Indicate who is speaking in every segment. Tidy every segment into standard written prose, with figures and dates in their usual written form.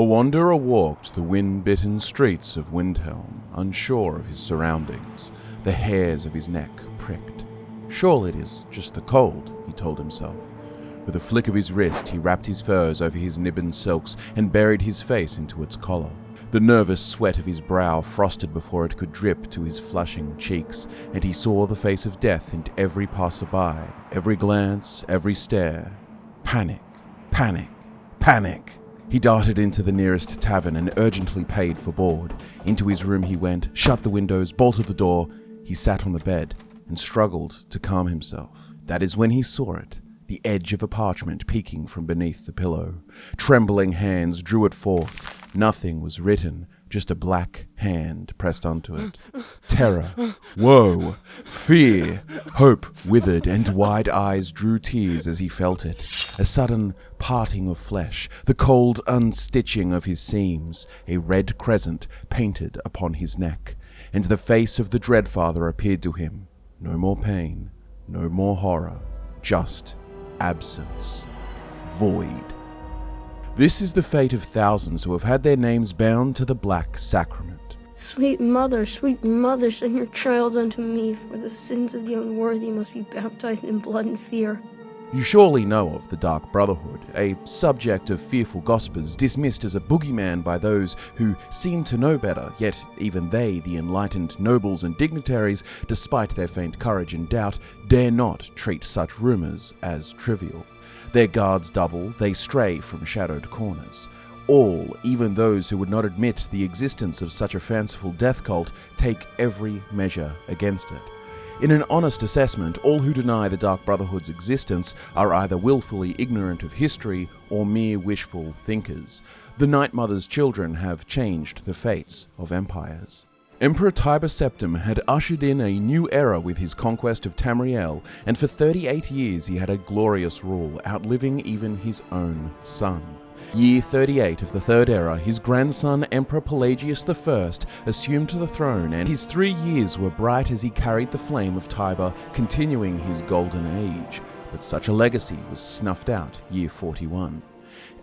Speaker 1: A wanderer walked the wind-bitten streets of Windhelm, unsure of his surroundings. The hairs of his neck pricked. Surely it is just the cold, he told himself. With a flick of his wrist, he wrapped his furs over his nibbin silks and buried his face into its collar. The nervous sweat of his brow frosted before it could drip to his flushing cheeks, and he saw the face of death in every passerby, every glance, every stare. Panic, panic, panic! He darted into the nearest tavern and urgently paid for board. Into his room he went, shut the windows, bolted the door. He sat on the bed and struggled to calm himself. That is when he saw it, the edge of a parchment peeking from beneath the pillow. Trembling hands drew it forth. Nothing was written, just a black hand pressed onto it. Terror, woe, fear, hope withered, and wide eyes drew tears as he felt it. A sudden parting of flesh, the cold unstitching of his seams, a red crescent painted upon his neck, and the face of the Dreadfather appeared to him. No more pain, no more horror, just absence. Void. This is the fate of thousands who have had their names bound to the Black Sacrament.
Speaker 2: Sweet mother, send your child unto me, for the sins of the unworthy must be baptized in blood and fear.
Speaker 1: You surely know of the Dark Brotherhood, a subject of fearful gossipers, dismissed as a boogeyman by those who seem to know better, yet even they, the enlightened nobles and dignitaries, despite their faint courage and doubt, dare not treat such rumors as trivial. Their guards double, they stray from shadowed corners. All, even those who would not admit the existence of such a fanciful death cult, take every measure against it. In an honest assessment, all who deny the Dark Brotherhood's existence are either willfully ignorant of history or mere wishful thinkers. The Night Mother's children have changed the fates of empires. Emperor Tiber Septim had ushered in a new era with his conquest of Tamriel, and for 38 years he had a glorious rule, outliving even his own son. Year 38 of the Third Era, his grandson Emperor Pelagius I assumed the throne, and his 3 years were bright as he carried the flame of Tiber, continuing his golden age. But such a legacy was snuffed out year 41.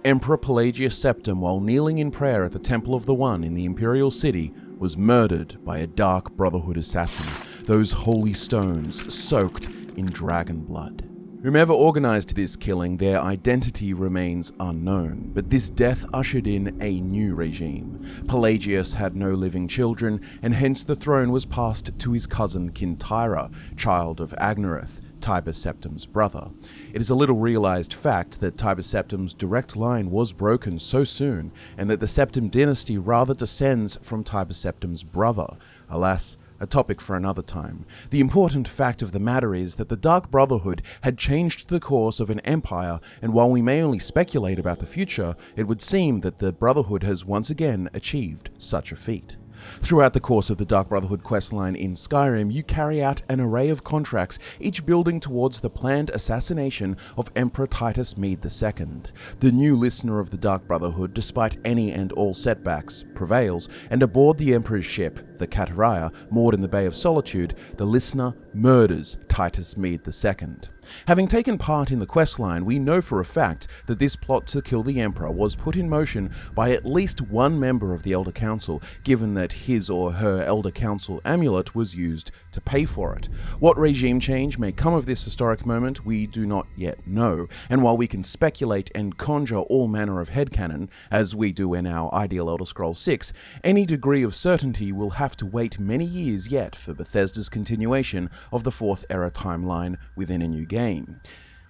Speaker 1: Emperor Pelagius Septim, while kneeling in prayer at the Temple of the One in the Imperial City, was murdered by a Dark Brotherhood assassin, those holy stones soaked in dragon blood. Whomever organized this killing, their identity remains unknown, but this death ushered in a new regime. Pelagius had no living children, and hence the throne was passed to his cousin Kintyra, child of Agnereth, Tiber Septim's brother. It is a little realized fact that Tiber Septim's direct line was broken so soon, and that the Septim dynasty rather descends from Tiber Septim's brother. Alas, a topic for another time. The important fact of the matter is that the Dark Brotherhood had changed the course of an empire, and while we may only speculate about the future, it would seem that the Brotherhood has once again achieved such a feat. Throughout the course of the Dark Brotherhood questline in Skyrim, you carry out an array of contracts, each building towards the planned assassination of Emperor Titus Mede II. The new listener of the Dark Brotherhood, despite any and all setbacks, prevails, and aboard the Emperor's ship, the Kataraya, moored in the Bay of Solitude, the listener murders Titus Mede II. Having taken part in the questline, we know for a fact that this plot to kill the Emperor was put in motion by at least one member of the Elder Council, given that his or her Elder Council amulet was used to pay for it. What regime change may come of this historic moment, we do not yet know, and while we can speculate and conjure all manner of headcanon, as we do in our ideal Elder Scrolls 6, any degree of certainty will have to wait many years yet for Bethesda's continuation of the Fourth Era timeline within a new game.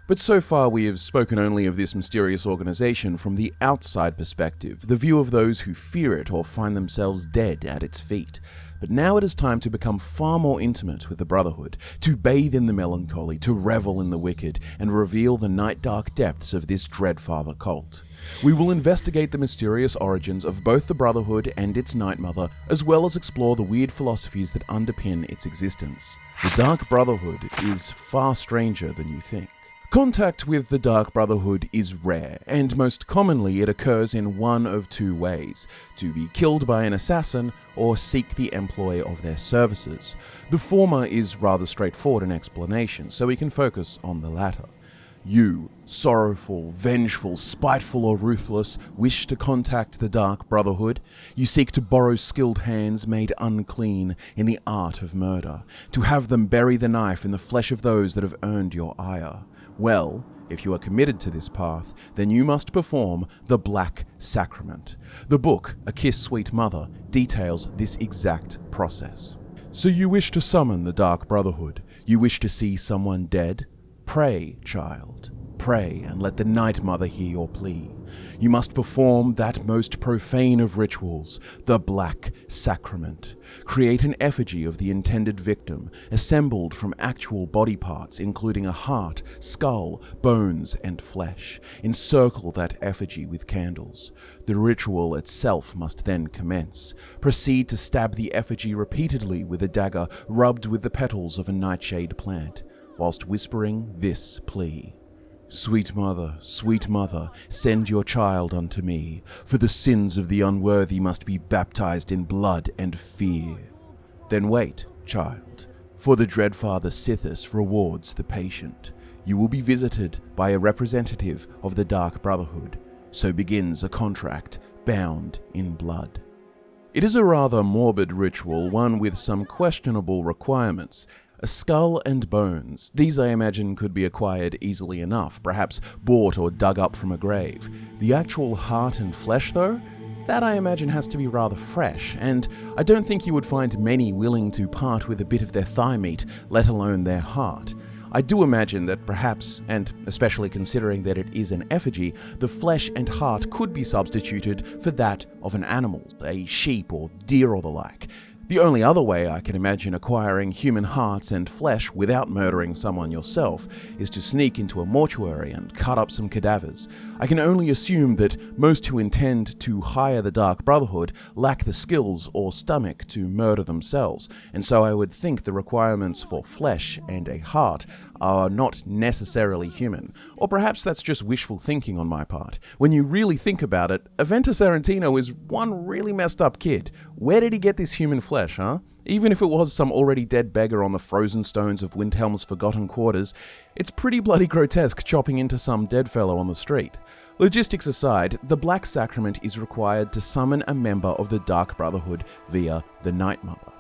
Speaker 1: But so far we have spoken only of this mysterious organization from the outside perspective, the view of those who fear it or find themselves dead at its feet. But now it is time to become far more intimate with the Brotherhood, to bathe in the melancholy, to revel in the wicked, and reveal the night-dark depths of this Dreadfather cult. We will investigate the mysterious origins of both the Brotherhood and its Night Mother, as well as explore the weird philosophies that underpin its existence. The Dark Brotherhood is far stranger than you think. Contact with the Dark Brotherhood is rare, and most commonly it occurs in one of two ways: to be killed by an assassin or seek the employ of their services. The former is rather straightforward in explanation, so we can focus on the latter. You, Sorrowful, vengeful, spiteful, or ruthless, wish to contact the Dark Brotherhood? You seek to borrow skilled hands made unclean in the art of murder, to have them bury the knife in the flesh of those that have earned your ire? Well, if you are committed to this path, then you must perform the Black Sacrament. The book, A Kiss, Sweet Mother, details this exact process. So you wish to summon the Dark Brotherhood? You wish to see someone dead? Pray, child. Pray and let the Night Mother hear your plea. You must perform that most profane of rituals, the Black Sacrament. Create an effigy of the intended victim, assembled from actual body parts including a heart, skull, bones, and flesh. Encircle that effigy with candles. The ritual itself must then commence. Proceed to stab the effigy repeatedly with a dagger rubbed with the petals of a nightshade plant, whilst whispering this plea. Sweet mother, send your child unto me, for the sins of the unworthy must be baptized in blood and fear. Then wait, child, for the Dreadfather Sithis rewards the patient. You will be visited by a representative of the Dark Brotherhood. So begins a contract bound in blood. It is a rather morbid ritual, one with some questionable requirements. A skull and bones. These, I imagine, could be acquired easily enough, perhaps bought or dug up from a grave. The actual heart and flesh, though? That, I imagine, has to be rather fresh, and I don't think you would find many willing to part with a bit of their thigh meat, let alone their heart. I do imagine that perhaps, and especially considering that it is an effigy, the flesh and heart could be substituted for that of an animal, a sheep or deer or the like. The only other way I can imagine acquiring human hearts and flesh without murdering someone yourself is to sneak into a mortuary and cut up some cadavers. I can only assume that most who intend to hire the Dark Brotherhood lack the skills or stomach to murder themselves, and so I would think the requirements for flesh and a heart are not necessarily human. Or perhaps that's just wishful thinking on my part. When you really think about it, Aventus Arantino is one really messed up kid. Where did he get this human flesh, huh? Even if it was some already dead beggar on the frozen stones of Windhelm's forgotten quarters, it's pretty bloody grotesque chopping into some dead fellow on the street. Logistics aside, the Black Sacrament is required to summon a member of the Dark Brotherhood via the Night Mother.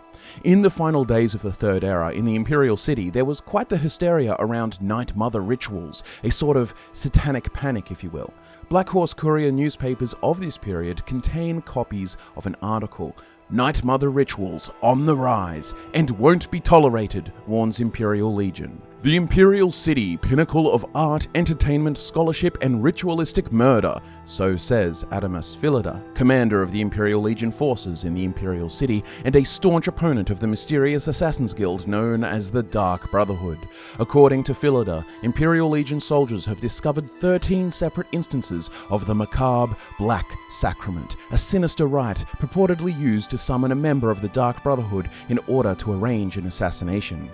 Speaker 1: In the final days of the Third Era in the Imperial City, there was quite the hysteria around Night Mother rituals, a sort of satanic panic, if you will. Black Horse Courier newspapers of this period contain copies of an article, Night Mother Rituals on the Rise and Won't Be Tolerated, warns Imperial Legion. The Imperial City, pinnacle of art, entertainment, scholarship, and ritualistic murder, so says Adamus Philida, commander of the Imperial Legion forces in the Imperial City and a staunch opponent of the mysterious Assassin's Guild known as the Dark Brotherhood. According to Philida, Imperial Legion soldiers have discovered 13 separate instances of the macabre Black Sacrament, a sinister rite purportedly used to summon a member of the Dark Brotherhood in order to arrange an assassination.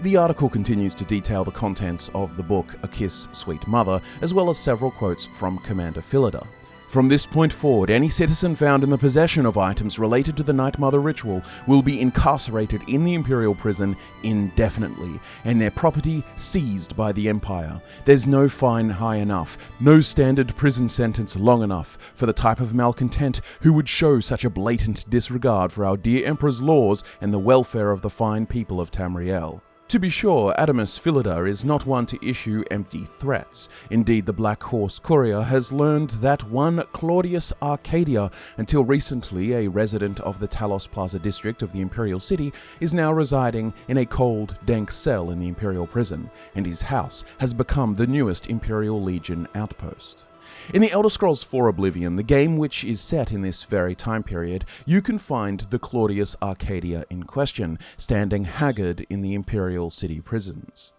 Speaker 1: The article continues to detail the contents of the book A Kiss, Sweet Mother, as well as several quotes from Commander Philida. From this point forward, any citizen found in the possession of items related to the Night Mother ritual will be incarcerated in the Imperial prison indefinitely, and their property seized by the Empire. There's no fine high enough, no standard prison sentence long enough for the type of malcontent who would show such a blatant disregard for our dear Emperor's laws and the welfare of the fine people of Tamriel. To be sure, Adamus Philida is not one to issue empty threats. Indeed, the Black Horse Courier has learned that one Claudius Arcadia, until recently a resident of the Talos Plaza district of the Imperial City, is now residing in a cold, dank cell in the Imperial prison, and his house has become the newest Imperial Legion outpost. In the Elder Scrolls IV Oblivion, the game which is set in this very time period, you can find the Claudius Arcadia in question, standing haggard in the Imperial City prisons.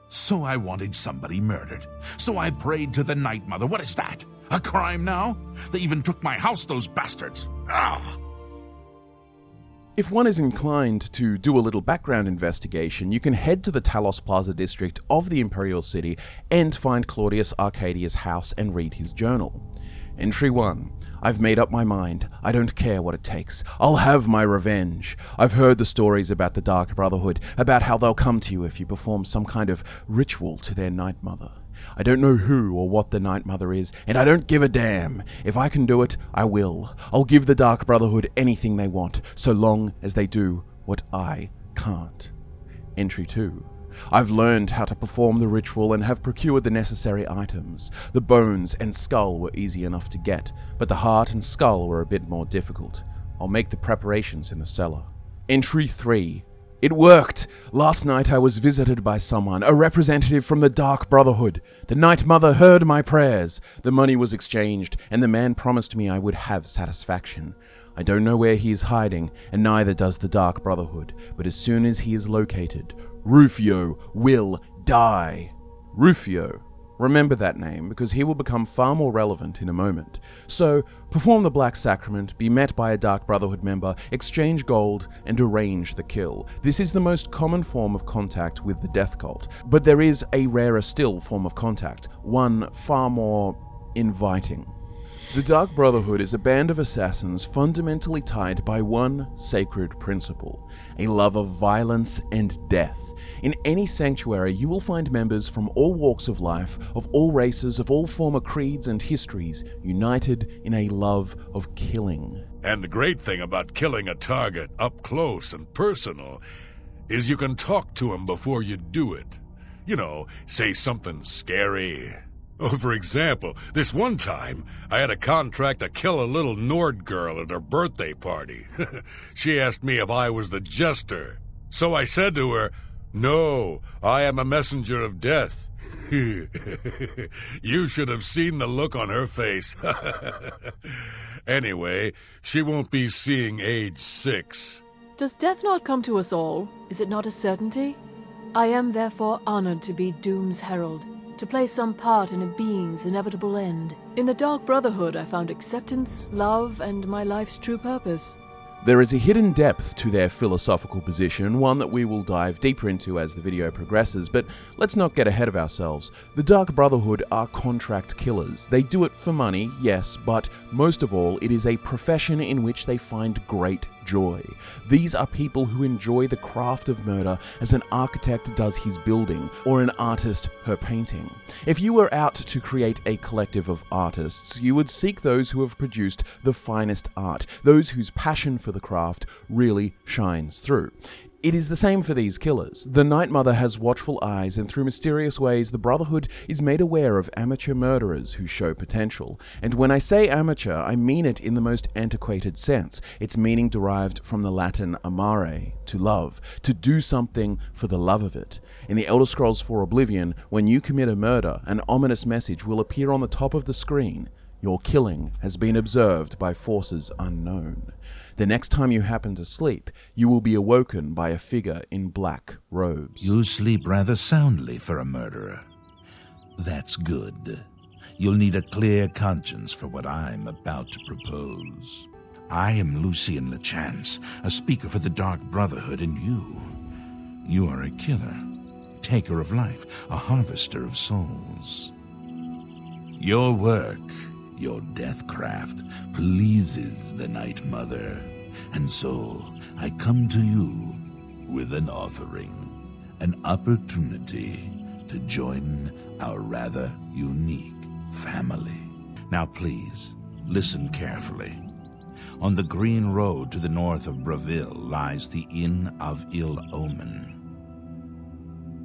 Speaker 3: So I wanted somebody murdered. So I prayed to the Night Mother. What is that? A crime now? They even took my house, those bastards. Ah!
Speaker 1: If one is inclined to do a little background investigation, you can head to the Talos Plaza district of the Imperial City and find Claudius Arcadia's house and read his journal. Entry 1. I've made up my mind. I don't care what it takes. I'll have my revenge. I've heard the stories about the Dark Brotherhood, about how they'll come to you if you perform some kind of ritual to their Night Mother. I don't know who or what the Night Mother is, and I don't give a damn. If I can do it, I will. I'll give the Dark Brotherhood anything they want, so long as they do what I can't. Entry 2. I've learned how to perform the ritual and have procured the necessary items. The bones and skull were easy enough to get, but the heart and skull were a bit more difficult. I'll make the preparations in the cellar. Entry 3. It worked! Last night I was visited by someone, a representative from the Dark Brotherhood. The Night Mother heard my prayers. The money was exchanged, and the man promised me I would have satisfaction. I don't know where he is hiding, and neither does the Dark Brotherhood, but as soon as he is located, Rufio will die. Rufio. Remember that name, because he will become far more relevant in a moment. So, perform the Black Sacrament, be met by a Dark Brotherhood member, exchange gold, and arrange the kill. This is the most common form of contact with the death cult, but there is a rarer still form of contact, one far more inviting. The Dark Brotherhood is a band of assassins fundamentally tied by one sacred principle, a love of violence and death. In any sanctuary, you will find members from all walks of life, of all races, of all former creeds and histories, united in a love of killing.
Speaker 3: And the great thing about killing a target up close and personal is you can talk to him before you do it. You know, say something scary. Oh, for example, this one time, I had a contract to kill a little Nord girl at her birthday party. She asked me if I was the jester. So I said to her, "No, I am a messenger of death." You should have seen the look on her face. Anyway, she won't be seeing age 6.
Speaker 4: Does death not come to us all? Is it not a certainty? I am therefore honored to be Doom's herald, to play some part in a being's inevitable end. In the Dark Brotherhood I found acceptance, love, and my life's true purpose.
Speaker 1: There is a hidden depth to their philosophical position, one that we will dive deeper into as the video progresses, but let's not get ahead of ourselves. The Dark Brotherhood are contract killers. They do it for money, yes, but most of all, it is a profession in which they find great joy. These are people who enjoy the craft of murder as an architect does his building, or an artist her painting. If you were out to create a collective of artists, you would seek those who have produced the finest art, those whose passion for the craft really shines through. It is the same for these killers. The Night Mother has watchful eyes, and through mysterious ways, the Brotherhood is made aware of amateur murderers who show potential. And when I say amateur, I mean it in the most antiquated sense, its meaning derived from the Latin amare, to love, to do something for the love of it. In the Elder Scrolls IV Oblivion, when you commit a murder, an ominous message will appear on the top of the screen. Your killing has been observed by forces unknown. The next time you happen to sleep, you will be awoken by a figure in black robes.
Speaker 3: You sleep rather soundly for a murderer. That's good. You'll need a clear conscience for what I'm about to propose. I am Lucien LeChance, a speaker for the Dark Brotherhood, and you are a killer, taker of life, a harvester of souls. Your work, your deathcraft, pleases the Night Mother, and so I come to you with an offering, an opportunity to join our rather unique family. Now please, listen carefully. On the green road to the north of Breville lies the Inn of Ill Omen.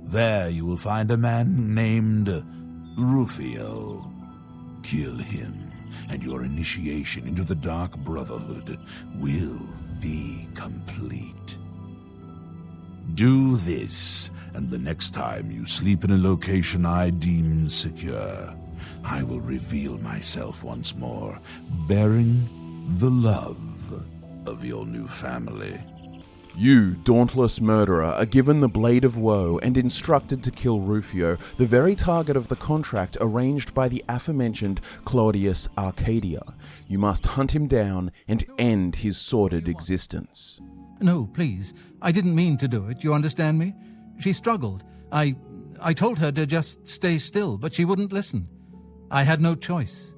Speaker 3: There you will find a man named Rufio. Kill him, and your initiation into the Dark Brotherhood will be complete. Do this, and the next time you sleep in a location I deem secure, I will reveal myself once more, bearing the love of your new family.
Speaker 1: You, dauntless murderer, are given the Blade of Woe and instructed to kill Rufio, the very target of the contract arranged by the aforementioned Claudius Arcadia. You must hunt him down and end his sordid existence.
Speaker 5: No, please. I didn't mean to do it, you understand me? She struggled. I told her to just stay still, but she wouldn't listen. I had no choice.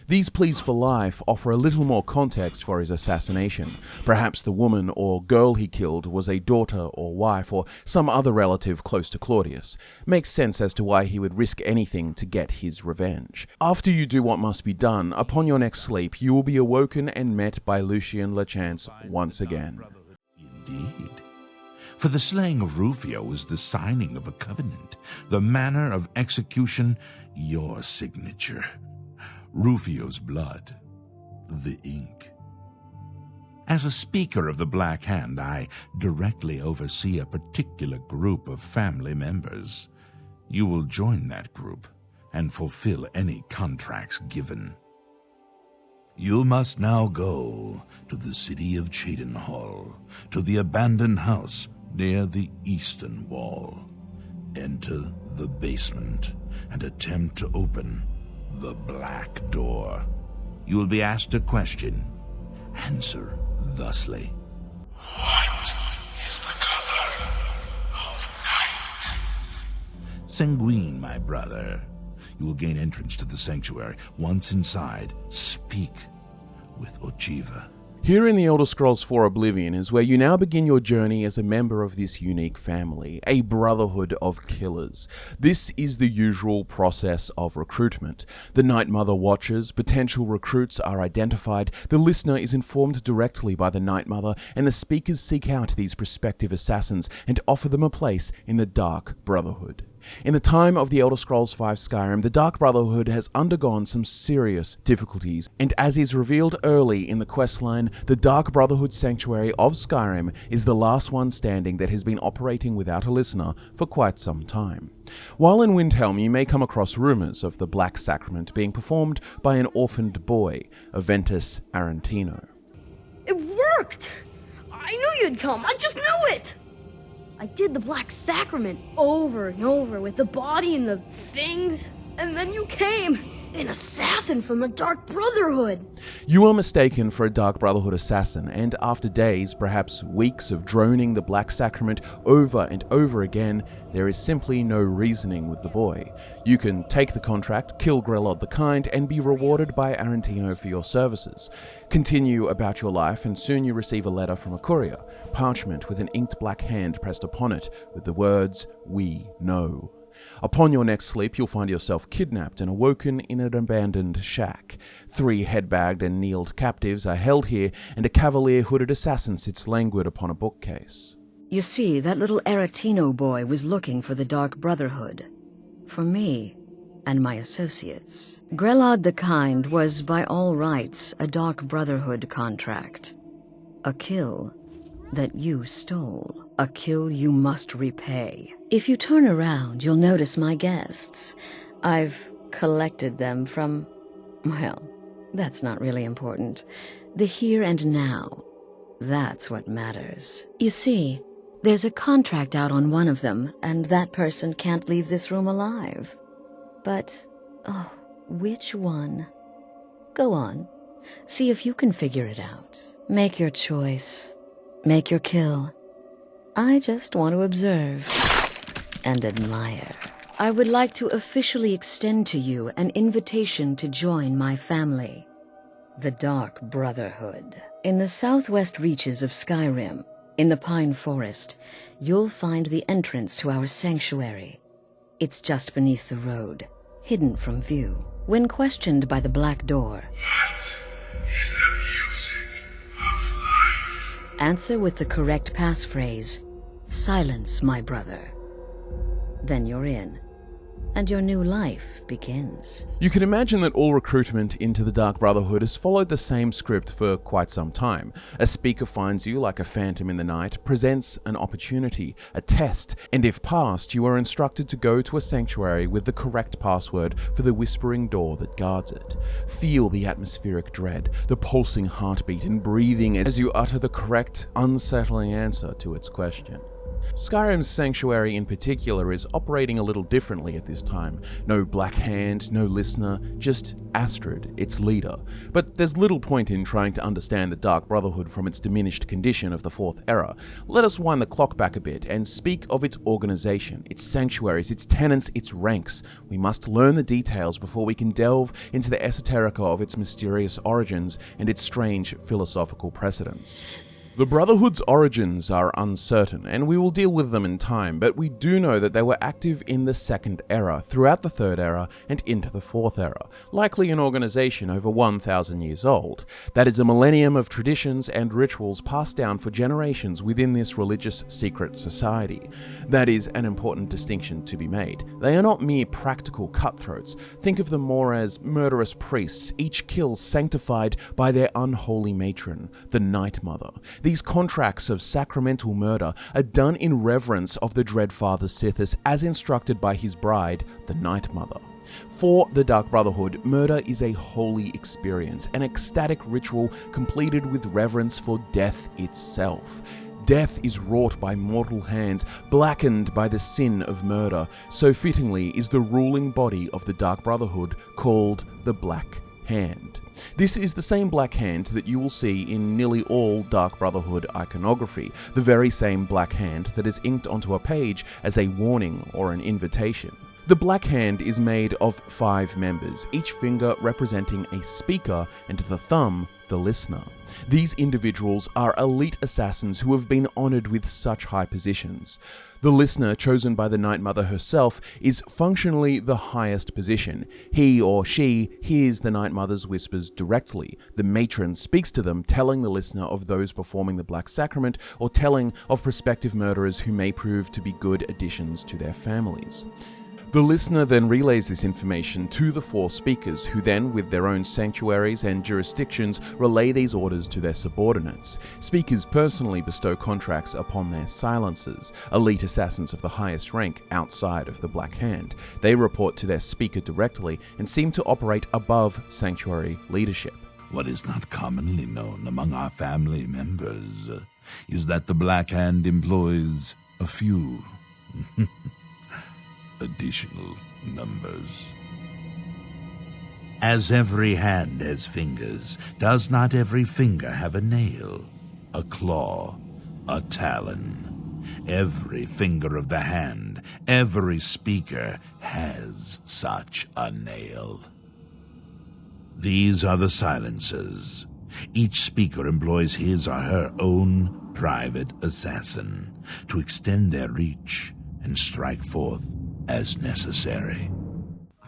Speaker 1: These pleas for life offer a little more context for his assassination. Perhaps the woman or girl he killed was a daughter or wife or some other relative close to Claudius. Makes sense as to why he would risk anything to get his revenge. After you do what must be done, upon your next sleep, you will be awoken and met by Lucien Lachance once again.
Speaker 3: Indeed. For the slaying of Rufio is the signing of a covenant, the manner of execution your signature. Rufio's blood, the ink. As a speaker of the Black Hand, I directly oversee a particular group of family members. You will join that group and fulfill any contracts given. You must now go to the city of Chedenhall, to the abandoned house near the eastern wall. Enter the basement and attempt to open the black door. You will be asked a question. Answer thusly.
Speaker 6: What is the color of night?
Speaker 3: Sanguine, my brother. You will gain entrance to the sanctuary. Once inside, speak with Ochiva.
Speaker 1: Here in the Elder Scrolls IV Oblivion is where you now begin your journey as a member of this unique family, a brotherhood of killers. This is the usual process of recruitment. The Night Mother watches, potential recruits are identified, the listener is informed directly by the Night Mother, and the speakers seek out these prospective assassins and offer them a place in the Dark Brotherhood. In the time of the Elder Scrolls V Skyrim, the Dark Brotherhood has undergone some serious difficulties, and as is revealed early in the questline, the Dark Brotherhood Sanctuary of Skyrim is the last one standing that has been operating without a listener for quite some time. While in Windhelm, you may come across rumours of the Black Sacrament being performed by an orphaned boy, Aventus Arantino.
Speaker 2: It worked! I knew you'd come, I just knew it! I did the Black Sacrament over and over with the body and the things, and then you came, an assassin from the Dark Brotherhood.
Speaker 1: You are mistaken for a Dark Brotherhood assassin, and after days, perhaps weeks of droning the Black Sacrament over and over again, there is simply no reasoning with the boy. You can take the contract, kill Grelod the Kind, and be rewarded by Arantino for your services. Continue about your life, and soon you receive a letter from a courier, parchment with an inked black hand pressed upon it, with the words, "We know." Upon your next sleep, you'll find yourself kidnapped and awoken in an abandoned shack. 3 head-bagged and kneeled captives are held here, and a cavalier-hooded assassin sits languid upon a bookcase.
Speaker 7: You see, that little Aretino boy was looking for the Dark Brotherhood. For me and my associates. Grelod the Kind was, by all rights, a Dark Brotherhood contract. A kill that you stole. A kill you must repay. If you turn around, you'll notice my guests. I've collected them from, well, that's not really important. The here and now. That's what matters. You see, there's a contract out on one of them, and that person can't leave this room alive. But, which one? Go on. See if you can figure it out. Make your choice. Make your kill. I just want to observe and admire. I would like to officially extend to you an invitation to join my family, the Dark Brotherhood. In the southwest reaches of Skyrim, in the Pine Forest, you'll find the entrance to our sanctuary. It's just beneath the road, hidden from view. When questioned by the Black Door,
Speaker 6: What is the music of life?
Speaker 7: answer with the correct passphrase, "Silence, my brother." Then you're in, and your new life begins.
Speaker 1: You can imagine that all recruitment into the Dark Brotherhood has followed the same script for quite some time. A speaker finds you like a phantom in the night, presents an opportunity, a test, and if passed, you are instructed to go to a sanctuary with the correct password for the whispering door that guards it. Feel the atmospheric dread, the pulsing heartbeat and breathing as you utter the correct, unsettling answer to its question. Skyrim's sanctuary in particular is operating a little differently at this time. No Black Hand, no listener, just Astrid, its leader. But there's little point in trying to understand the Dark Brotherhood from its diminished condition of the Fourth Era. Let us wind the clock back a bit and speak of its organization, its sanctuaries, its tenets, its ranks. We must learn the details before we can delve into the esoterica of its mysterious origins and its strange philosophical precedents. The Brotherhood's origins are uncertain, and we will deal with them in time, but we do know that they were active in the Second Era, throughout the Third Era, and into the Fourth Era, likely an organization over 1,000 years old. That is a millennium of traditions and rituals passed down for generations within this religious secret society. That is an important distinction to be made. They are not mere practical cutthroats. Think of them more as murderous priests, each kill sanctified by their unholy matron, the Night Mother. These contracts of sacramental murder are done in reverence of the Dread Father Sithis as instructed by his bride, the Night Mother. For the Dark Brotherhood, murder is a holy experience, an ecstatic ritual completed with reverence for death itself. Death is wrought by mortal hands, blackened by the sin of murder. So fittingly is the ruling body of the Dark Brotherhood called the Black Hand. This is the same Black Hand that you will see in nearly all Dark Brotherhood iconography, the very same Black Hand that is inked onto a page as a warning or an invitation. The Black Hand is made of 5 members, each finger representing a speaker and the thumb the listener. These individuals are elite assassins who have been honored with such high positions. The listener, chosen by the Night Mother herself, is functionally the highest position. He or she hears the Night Mother's whispers directly. The matron speaks to them, telling the listener of those performing the Black Sacrament or telling of prospective murderers who may prove to be good additions to their families. The listener then relays this information to the 4 speakers, who then, with their own sanctuaries and jurisdictions, relay these orders to their subordinates. Speakers personally bestow contracts upon their silencers, elite assassins of the highest rank outside of the Black Hand. They report to their speaker directly and seem to operate above sanctuary leadership.
Speaker 3: What is not commonly known among our family members is that the Black Hand employs a few additional numbers. As every hand has fingers, does not every finger have a nail, a claw, a talon? Every finger of the hand, every speaker has such a nail. These are the silencers. Each speaker employs his or her own private assassin to extend their reach and strike forth as necessary.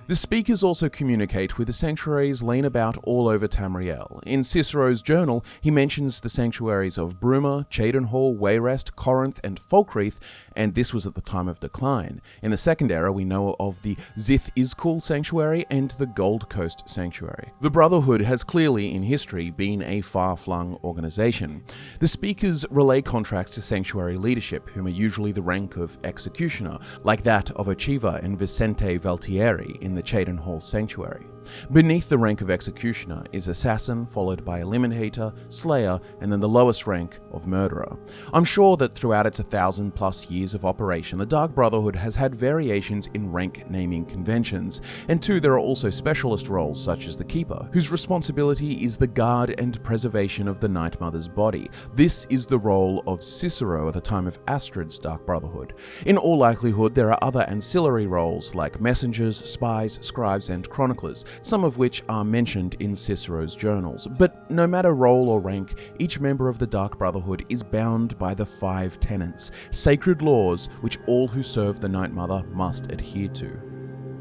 Speaker 1: The speakers also communicate with the sanctuaries laying about all over Tamriel. In Cicero's journal, he mentions the sanctuaries of Bruma, Cheydinhal, Wayrest, Corinth, and Falkreath, and this was at the time of decline. In the Second Era, we know of the Zith Iskul Sanctuary and the Gold Coast Sanctuary. The Brotherhood has clearly, in history, been a far-flung organization. The speakers relay contracts to sanctuary leadership, whom are usually the rank of executioner, like that of Achieva and Vicente Valtieri in the Cheydinhal Sanctuary. Beneath the rank of executioner is assassin, followed by eliminator, slayer, and then the lowest rank of murderer. I'm sure that throughout its 1,000+ years of operation, the Dark Brotherhood has had variations in rank naming conventions, and there are also specialist roles such as the Keeper, whose responsibility is the guard and preservation of the Night Mother's body. This is the role of Cicero at the time of Astrid's Dark Brotherhood. In all likelihood, there are other ancillary roles like messengers, spies, scribes, and chroniclers, some of which are mentioned in Cicero's journals. But no matter role or rank, each member of the Dark Brotherhood is bound by the 5 Tenets, sacred laws which all who serve the Night Mother must adhere to.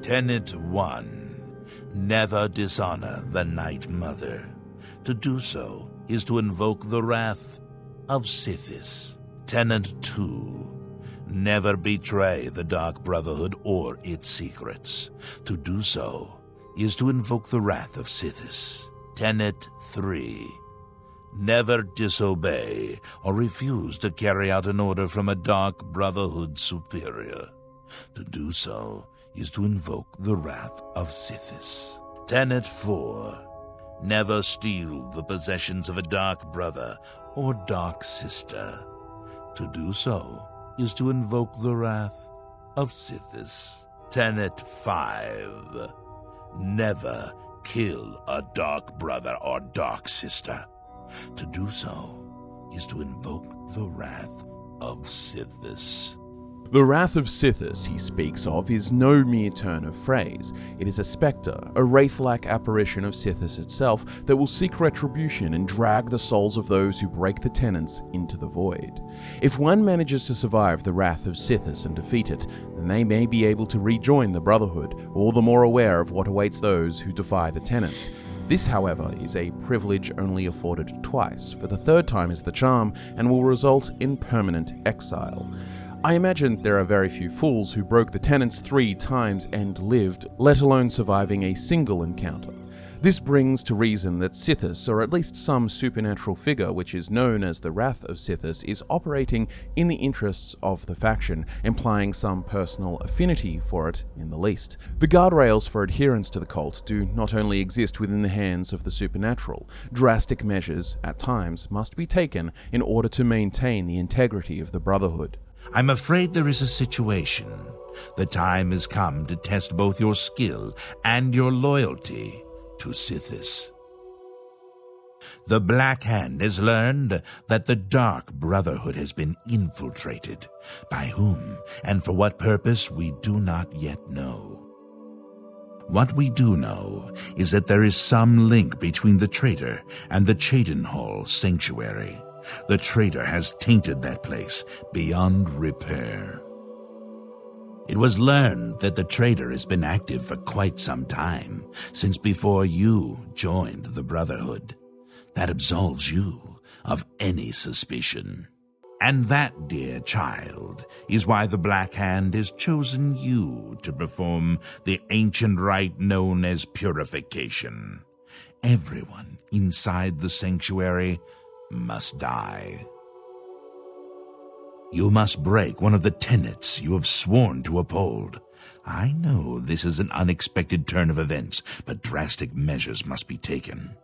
Speaker 3: Tenet 1. Never dishonor the Night Mother. To do so is to invoke the wrath of Sithis. Tenet 2. Never betray the Dark Brotherhood or its secrets. To do so is to invoke the wrath of Sithis. Tenet 3. Never disobey or refuse to carry out an order from a Dark Brotherhood superior. To do so is to invoke the wrath of Sithis. Tenet 4. Never steal the possessions of a Dark Brother or Dark Sister. To do so is to invoke the wrath of Sithis. Tenet 5. Never kill a dark brother or dark sister. To do so is to invoke the wrath of Sithis.
Speaker 1: The wrath of Sithis he speaks of is no mere turn of phrase. It is a spectre, a wraith-like apparition of Sithis itself that will seek retribution and drag the souls of those who break the tenets into the void. If one manages to survive the wrath of Sithis and defeat it, then they may be able to rejoin the Brotherhood, all the more aware of what awaits those who defy the tenets. This, however, is a privilege only afforded twice, for the third time is the charm and will result in permanent exile. I imagine there are very few fools who broke the tenets 3 times and lived, let alone surviving a single encounter. This brings to reason that Sithis, or at least some supernatural figure which is known as the Wrath of Sithis, is operating in the interests of the faction, implying some personal affinity for it in the least. The guardrails for adherence to the cult do not only exist within the hands of the supernatural. Drastic measures, at times, must be taken in order to maintain the integrity of the Brotherhood.
Speaker 3: I'm afraid there is a situation. The time has come to test both your skill and your loyalty to Sithis. The Black Hand has learned that the Dark Brotherhood has been infiltrated. By whom and for what purpose we do not yet know. What we do know is that there is some link between the traitor and the Cheydinhal Sanctuary. The traitor has tainted that place beyond repair. It was learned that the traitor has been active for quite some time, since before you joined the Brotherhood. That absolves you of any suspicion. And that, dear child, is why the Black Hand has chosen you to perform the ancient rite known as Purification. Everyone inside the sanctuary must die. You must break one of the tenets you have sworn to uphold. I know this is an unexpected turn of events, but drastic measures must be taken.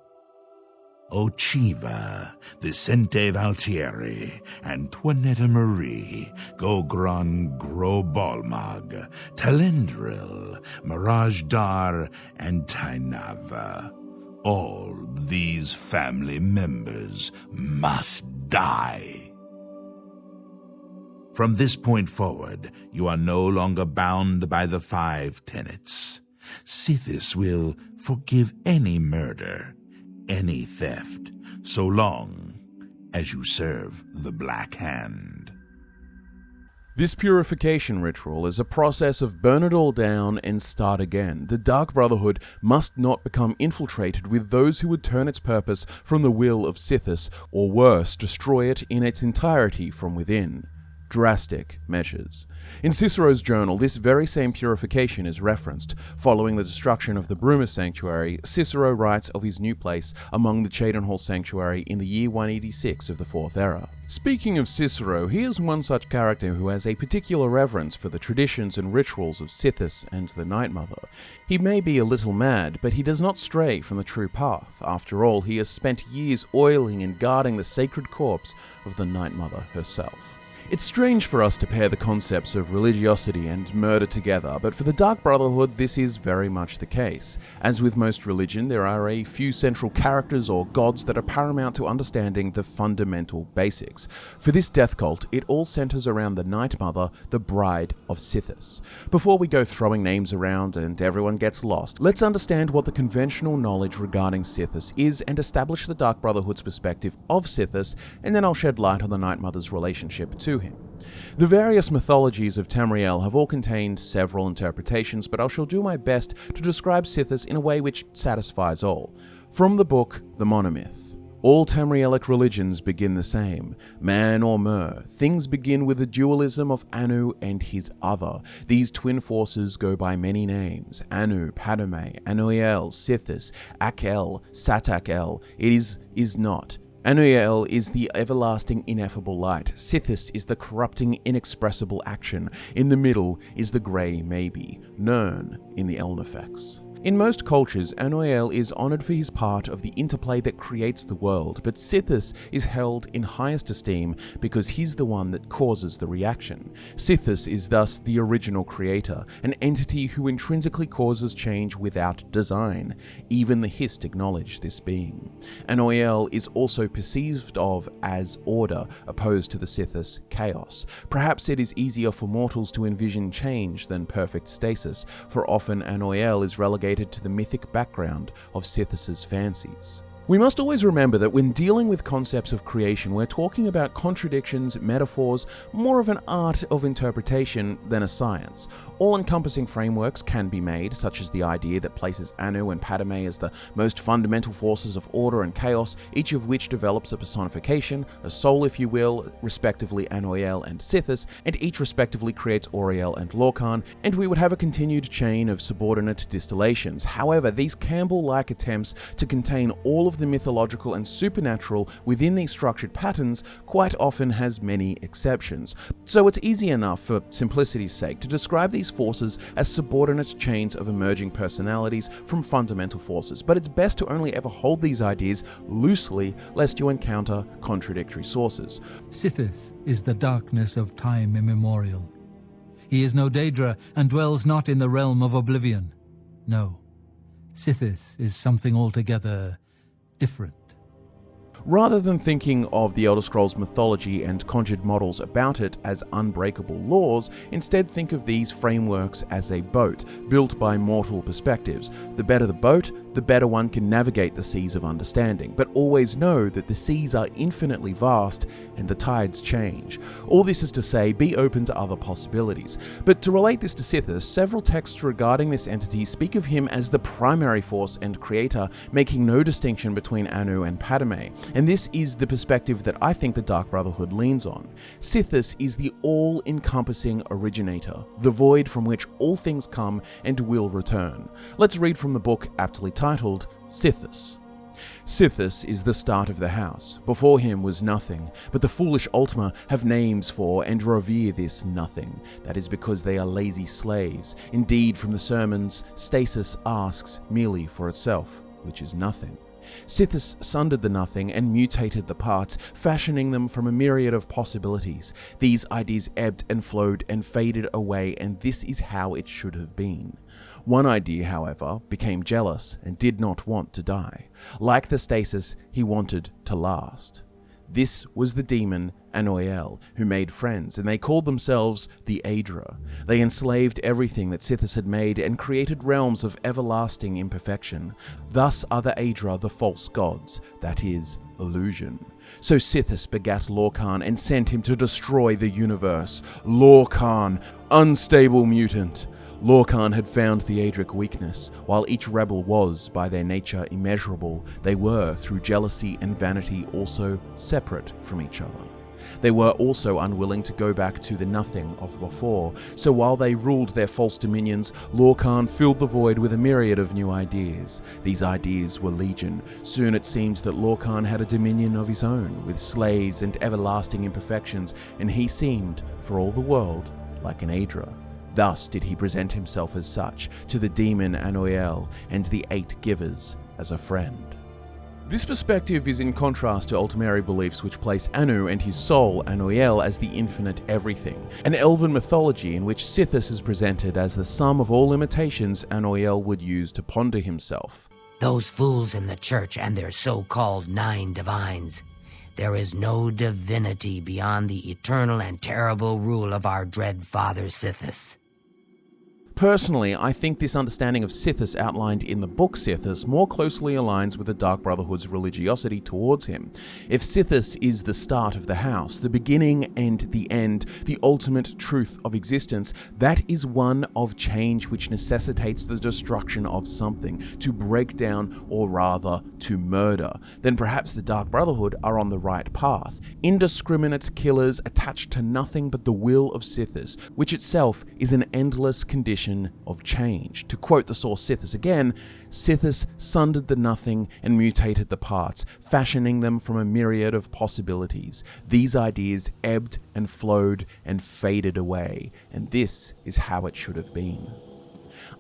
Speaker 3: Ochiva, Vicente Valtieri, Antoinetta Marie, Gogron Grobalmag, Talendril, Mirage Dar, and Tainava. All these family members must die. From this point forward, you are no longer bound by the 5 tenets. Sithis will forgive any murder, any theft, so long as you serve the Black Hand.
Speaker 1: This purification ritual is a process of burn it all down and start again. The Dark Brotherhood must not become infiltrated with those who would turn its purpose from the will of Sithis, or worse, destroy it in its entirety from within. Drastic measures. In Cicero's journal, this very same purification is referenced. Following the destruction of the Bruma Sanctuary, Cicero writes of his new place among the Cheydinhal Sanctuary in the year 186 of the 4th era. Speaking of Cicero, he is one such character who has a particular reverence for the traditions and rituals of Sithis and the Night Mother. He may be a little mad, but he does not stray from the true path. After all, he has spent years oiling and guarding the sacred corpse of the Night Mother herself. It's strange for us to pair the concepts of religiosity and murder together, but for the Dark Brotherhood this is very much the case. As with most religion, there are a few central characters or gods that are paramount to understanding the fundamental basics. For this death cult, it all centers around the Night Mother, the bride of Sithis. Before we go throwing names around and everyone gets lost, let's understand what the conventional knowledge regarding Sithis is and establish the Dark Brotherhood's perspective of Sithis, and then I'll shed light on the Night Mother's relationship to him. The various mythologies of Tamriel have all contained several interpretations, but I shall do my best to describe Sithis in a way which satisfies all. From the book, The Monomyth. All Tamrielic religions begin the same. Man or Mer. Things begin with the dualism of Anu and his other. These twin forces go by many names. Anu, Padme, Anuiel, Sithis, Akel, Satakel. It is not. Anuiel is the everlasting ineffable light. Sithis is the corrupting inexpressible action. In the middle is the grey maybe. Nirn in the Elnifex. In most cultures, Anoiel is honoured for his part of the interplay that creates the world, but Sithis is held in highest esteem because he's the one that causes the reaction. Sithis is thus the original creator, an entity who intrinsically causes change without design. Even the Hist acknowledge this being. Anoiel is also perceived of as order, opposed to the Sithis chaos. Perhaps it is easier for mortals to envision change than perfect stasis, for often Anoiel is relegated to the mythic background of Sithis' fancies. We must always remember that when dealing with concepts of creation, we're talking about contradictions, metaphors, more of an art of interpretation than a science. All-encompassing frameworks can be made, such as the idea that places Anu and Padme as the most fundamental forces of order and chaos, each of which develops a personification, a soul if you will, respectively Anoiel and Sithis, and each respectively creates Auriel and Lorcan, and we would have a continued chain of subordinate distillations. However, these Campbell-like attempts to contain all of the mythological and supernatural within these structured patterns quite often has many exceptions. So it's easy enough, for simplicity's sake, to describe these forces as subordinate chains of emerging personalities from fundamental forces, but it's best to only ever hold these ideas loosely lest you encounter contradictory sources.
Speaker 5: Sithis is the darkness of time immemorial. He is no Daedra and dwells not in the realm of oblivion. No, Sithis is something altogether different.
Speaker 1: Rather than thinking of the Elder Scrolls mythology and conjured models about it as unbreakable laws, instead think of these frameworks as a boat, built by mortal perspectives. The better the boat, the better one can navigate the seas of understanding, but always know that the seas are infinitely vast and the tides change. All this is to say, be open to other possibilities. But to relate this to Sithis, several texts regarding this entity speak of him as the primary force and creator, making no distinction between Anu and Padme. And this is the perspective that I think the Dark Brotherhood leans on. Sithis is the all-encompassing originator, the void from which all things come and will return. Let's read from the book aptly titled Sithis. Sithis is the start of the house. Before him was nothing, but the foolish Ultima have names for and revere this nothing. That is because they are lazy slaves. Indeed, from the sermons, stasis asks merely for itself, which is nothing. Sithis sundered the nothing and mutated the parts, fashioning them from a myriad of possibilities. These ideas ebbed and flowed and faded away, and this is how it should have been. One idea, however, became jealous and did not want to die. Like the stasis, he wanted to last. This was the demon Anoiel, who made friends, and they called themselves the Aedra. They enslaved everything that Sithis had made and created realms of everlasting imperfection. Thus are the Aedra the false gods, that is, illusion. So Sithis begat Lorcan and sent him to destroy the universe. Lorcan, unstable mutant. Lorcan had found the Aedric weakness. While each rebel was, by their nature, immeasurable, they were, through jealousy and vanity, also separate from each other. They were also unwilling to go back to the nothing of before, so while they ruled their false dominions, Lorcan filled the void with a myriad of new ideas. These ideas were legion. Soon it seemed that Lorcan had a dominion of his own, with slaves and everlasting imperfections, and he seemed, for all the world, like an Aedra. Thus did he present himself as such to the demon Anoiel and the 8 givers as a friend. This perspective is in contrast to Ultimary beliefs which place Anu and his soul, Anoiel, as the infinite everything, an elven mythology in which Sithis is presented as the sum of all limitations Anoiel would use to ponder himself.
Speaker 8: Those fools in the church and their so-called 9 divines. There is no divinity beyond the eternal and terrible rule of our dread father Sithis.
Speaker 1: Personally, I think this understanding of Sithis outlined in the book Sithis more closely aligns with the Dark Brotherhood's religiosity towards him. If Sithis is the start of the house, the beginning and the end, the ultimate truth of existence, that is one of change which necessitates the destruction of something, to break down, or rather, to murder, then perhaps the Dark Brotherhood are on the right path. Indiscriminate killers attached to nothing but the will of Sithis, which itself is an endless condition of change. To quote the source Sithis again, Sithis sundered the nothing and mutated the parts, fashioning them from a myriad of possibilities. These ideas ebbed and flowed and faded away, and this is how it should have been.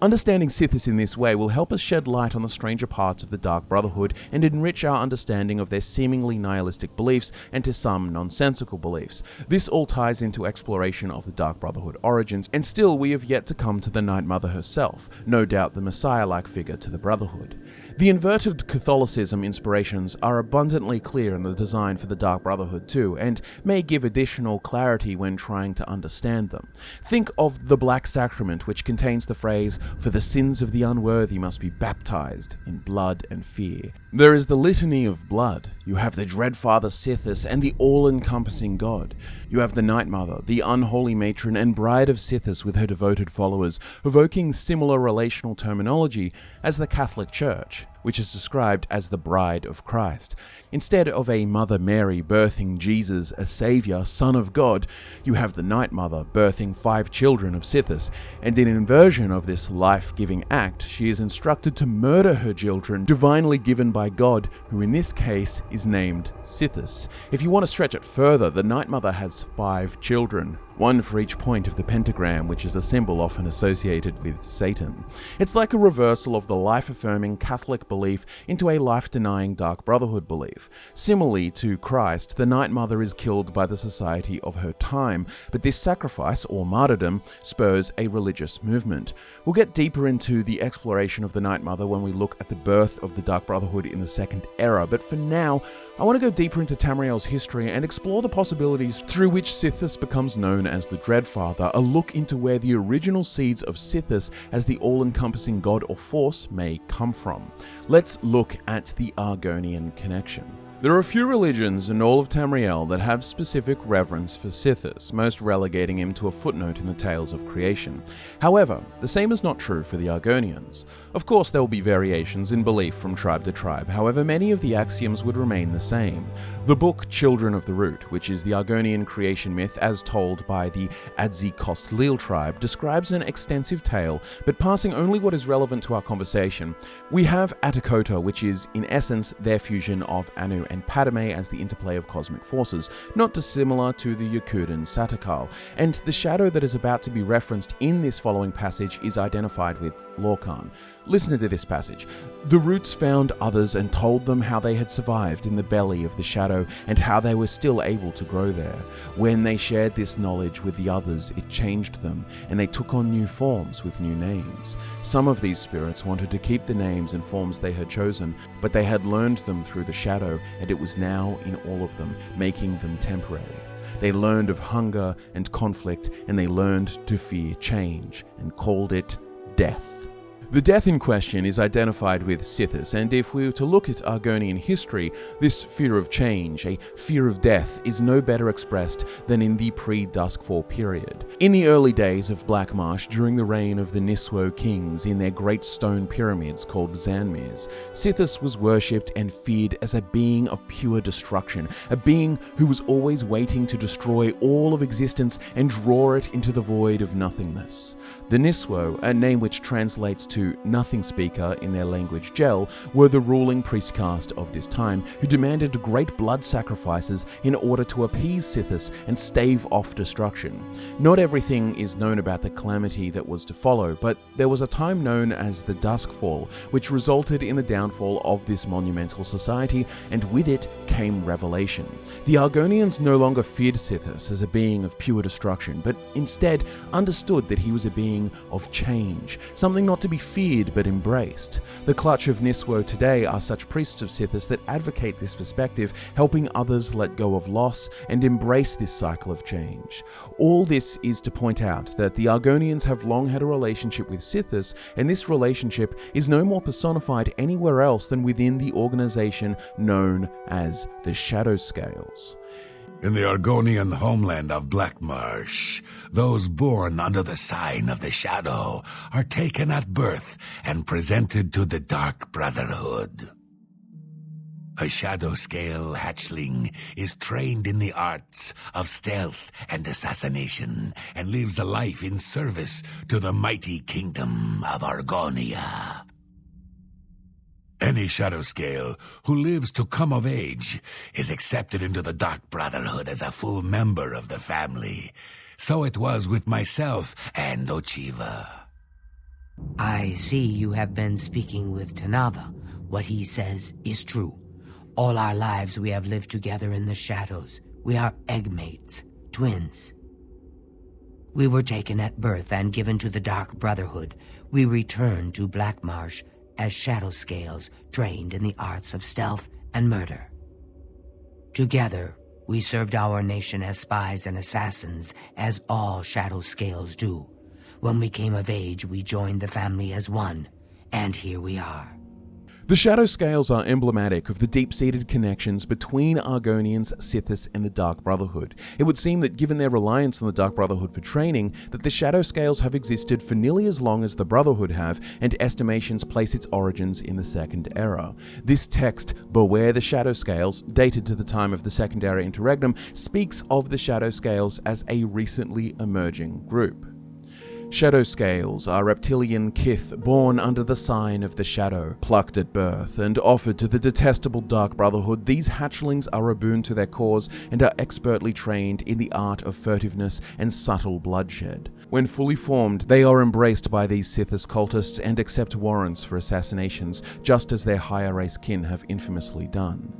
Speaker 1: Understanding Sithis in this way will help us shed light on the stranger parts of the Dark Brotherhood and enrich our understanding of their seemingly nihilistic beliefs and to some nonsensical beliefs. This all ties into exploration of the Dark Brotherhood origins, and still we have yet to come to the Night Mother herself, no doubt the Messiah-like figure to the Brotherhood. The inverted Catholicism inspirations are abundantly clear in the design for the Dark Brotherhood too, and may give additional clarity when trying to understand them. Think of the Black Sacrament, which contains the phrase, "For the sins of the unworthy must be baptized in blood and fear." There is the litany of blood. You have the Dread Father Sithis and the all-encompassing God. You have the Night Mother, the unholy matron and bride of Sithis with her devoted followers, evoking similar relational terminology as the Catholic Church, which is described as the Bride of Christ. Instead of a Mother Mary birthing Jesus, a Saviour, Son of God, you have the Night Mother birthing 5 children of Sithis, and in inversion of this life-giving act, she is instructed to murder her children, divinely given by God, who in this case is named Sithis. If you want to stretch it further, the Night Mother has 5 children, one for each point of the pentagram, which is a symbol often associated with Satan. It's like a reversal of the life-affirming Catholic belief into a life-denying Dark Brotherhood belief. Similarly to Christ, the Night Mother is killed by the society of her time, but this sacrifice, or martyrdom, spurs a religious movement. We'll get deeper into the exploration of the Night Mother when we look at the birth of the Dark Brotherhood in the Second Era, but for now, I want to go deeper into Tamriel's history and explore the possibilities through which Sithis becomes known as the Dread Father, a look into where the original seeds of Sithis as the all-encompassing god or force may come from. Let's look at the Argonian Connection. There are a few religions in all of Tamriel that have specific reverence for Sithis, most relegating him to a footnote in the tales of creation. However, the same is not true for the Argonians. Of course, there will be variations in belief from tribe to tribe, however many of the axioms would remain the same. The book Children of the Root, which is the Argonian creation myth as told by the Adzi-Kost-Lil tribe, describes an extensive tale, but passing only what is relevant to our conversation. We have Atakota, which is in essence their fusion of Anu and Padme as the interplay of cosmic forces, not dissimilar to the Yokudan Satakal, and the shadow that is about to be referenced in this following passage is identified with Lorcan. Listen to this passage. The roots found others and told them how they had survived in the belly of the shadow and how they were still able to grow there. When they shared this knowledge with the others, it changed them, and they took on new forms with new names. Some of these spirits wanted to keep the names and forms they had chosen, but they had learned them through the shadow, and it was now in all of them, making them temporary. They learned of hunger and conflict, and they learned to fear change, and called it death. The death in question is identified with Sithis, and if we were to look at Argonian history, this fear of change, a fear of death, is no better expressed than in the pre-Duskfall period. In the early days of Black Marsh, during the reign of the Niswo kings in their great stone pyramids called Zanmirs, Sithis was worshipped and feared as a being of pure destruction, a being who was always waiting to destroy all of existence and draw it into the void of nothingness. The Niswo, a name which translates to nothing speaker in their language Gel, were the ruling priest caste of this time, who demanded great blood sacrifices in order to appease Sithis and stave off destruction. Not everything is known about the calamity that was to follow, but there was a time known as the Duskfall, which resulted in the downfall of this monumental society, and with it came revelation. The Argonians no longer feared Sithis as a being of pure destruction, but instead understood that he was a being of change, something not to be feared but embraced. The clutch of Niswo today are such priests of Sithis that advocate this perspective, helping others let go of loss and embrace this cycle of change. All this is to point out that the Argonians have long had a relationship with Sithis, and this relationship is no more personified anywhere else than within the organization known as the Shadowscales.
Speaker 3: In the Argonian homeland of Black Marsh, those born under the sign of the Shadow are taken at birth and presented to the Dark Brotherhood. A Shadowscale hatchling is trained in the arts of stealth and assassination and lives a life in service to the mighty kingdom of Argonia. Any Shadowscale who lives to come of age is accepted into the Dark Brotherhood as a full member of the family. So it was with myself and Ochiva.
Speaker 8: I see you have been speaking with Tanava. What he says is true. All our lives we have lived together in the shadows. We are eggmates, twins. We were taken at birth and given to the Dark Brotherhood. We returned to Black Marsh as Shadowscales, trained in the arts of stealth and murder. Together, we served our nation as spies and assassins, as all Shadowscales do. When we came of age, we joined the family as one, and here we are.
Speaker 1: The Shadowscales are emblematic of the deep-seated connections between Argonians, Sithis, and the Dark Brotherhood. It would seem that given their reliance on the Dark Brotherhood for training, that the Shadowscales have existed for nearly as long as the Brotherhood have, and estimations place its origins in the Second Era. This text, Beware the Shadowscales, dated to the time of the Second Era Interregnum, speaks of the Shadowscales as a recently emerging group. Shadowscales are reptilian kith born under the sign of the Shadow. Plucked at birth and offered to the detestable Dark Brotherhood, these hatchlings are a boon to their cause and are expertly trained in the art of furtiveness and subtle bloodshed. When fully formed, they are embraced by these Sithis cultists and accept warrants for assassinations, just as their higher race kin have infamously done.